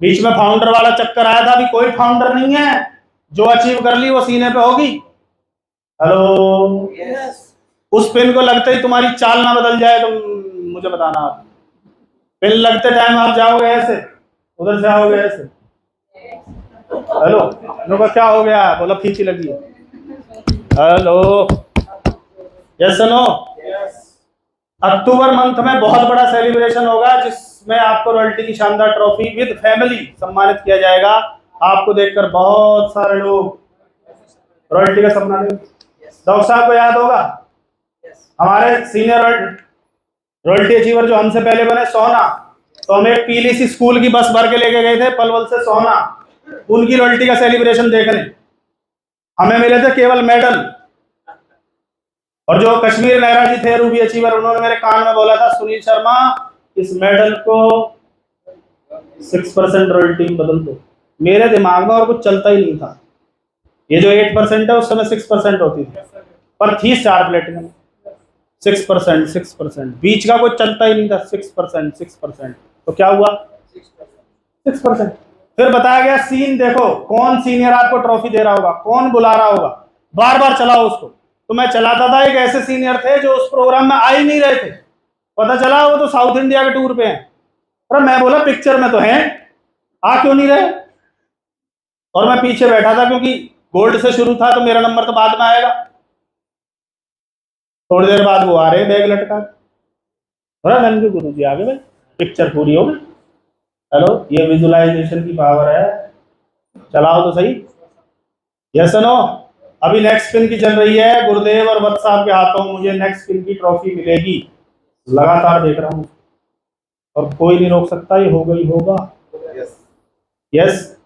बीच में फाउंडर वाला चक्कर आया था, अभी कोई फाउंडर नहीं है, जो अचीव कर ली वो सीने पे होगी। हेलो, उस पिन को लगते ही तुम्हारी चाल ना बदल जाए तो मुझे बताना। आप पिन लगते टाइम आप जाओगे ऐसे, उधर से आओगे ऐसे। हेलो, लोगों क्या हो गया, बोला फीकी लगी है। Hello, yes no. October month में बहुत बड़ा सेलिब्रेशन होगा, जिसमें आपको रॉयल्टी की शानदार ट्रॉफी विद फैमिली सम्मानित किया जाएगा। आपको देखकर बहुत सारे लोग रॉयल्टी का सपना देंगे। डॉक्टर साहब को याद होगा, हमारे सीनियर रॉयल्टी अचीवर जो हमसे पहले बने, सोना, तो हम एक पीली सी स्कूल की बस भर के लेके गए थे पलवल से सोना, उनकी रॉयल्टी का सेलिब्रेशन देखने। हमें मिले थे केवल मेडल। और जो कश्मीर लहरा जी थे रूबी अचीवर, उन्होंने मेरे कान में बोला था, सुनील शर्मा इस मेडल को 6% रॉयल्टी में बदल दो। मेरे दिमाग में और कुछ चलता ही नहीं था। ये जो 8% है उस समय 6% होती थी, पर थी स्टार प्लेटिनम। 6%, बीच का कुछ चलता ही नहीं था। 6%, तो क्या हुआ, 6%। फिर बताया गया सीन देखो, कौन सीनियर आपको ट्रॉफी दे रहा होगा, कौन बुला रहा होगा, बार बार चलाओ उसको। तो मैं चलाता था, एक ऐसे सीनियर थे जो उस प्रोग्राम में आ ही नहीं रहे थे। पता चला वो तो साउथ इंडिया के टूर पे हैं। अरे मैं बोला पिक्चर में तो हैं, आ क्यों नहीं रहे। और मैं पीछे बैठा था, क्योंकि गोल्ड से शुरू था, तो मेरा नंबर तो बाद में आएगा। थोड़ी देर बाद वो आ रहे बैग लटका, के गुरु जी आगे भाई, पिक्चर पूरी हो गई। हेलो, ये विजुअलाइजेशन की पावर है, चलाओ तो सही। Yes no. अभी नेक्स्ट पिन की चल रही है, गुरुदेव और वत्स साहब के हाथों मुझे नेक्स्ट पिन की ट्रॉफी मिलेगी, लगातार देख रहा हूँ, और कोई नहीं रोक सकता, ये होगा ही होगा। यस।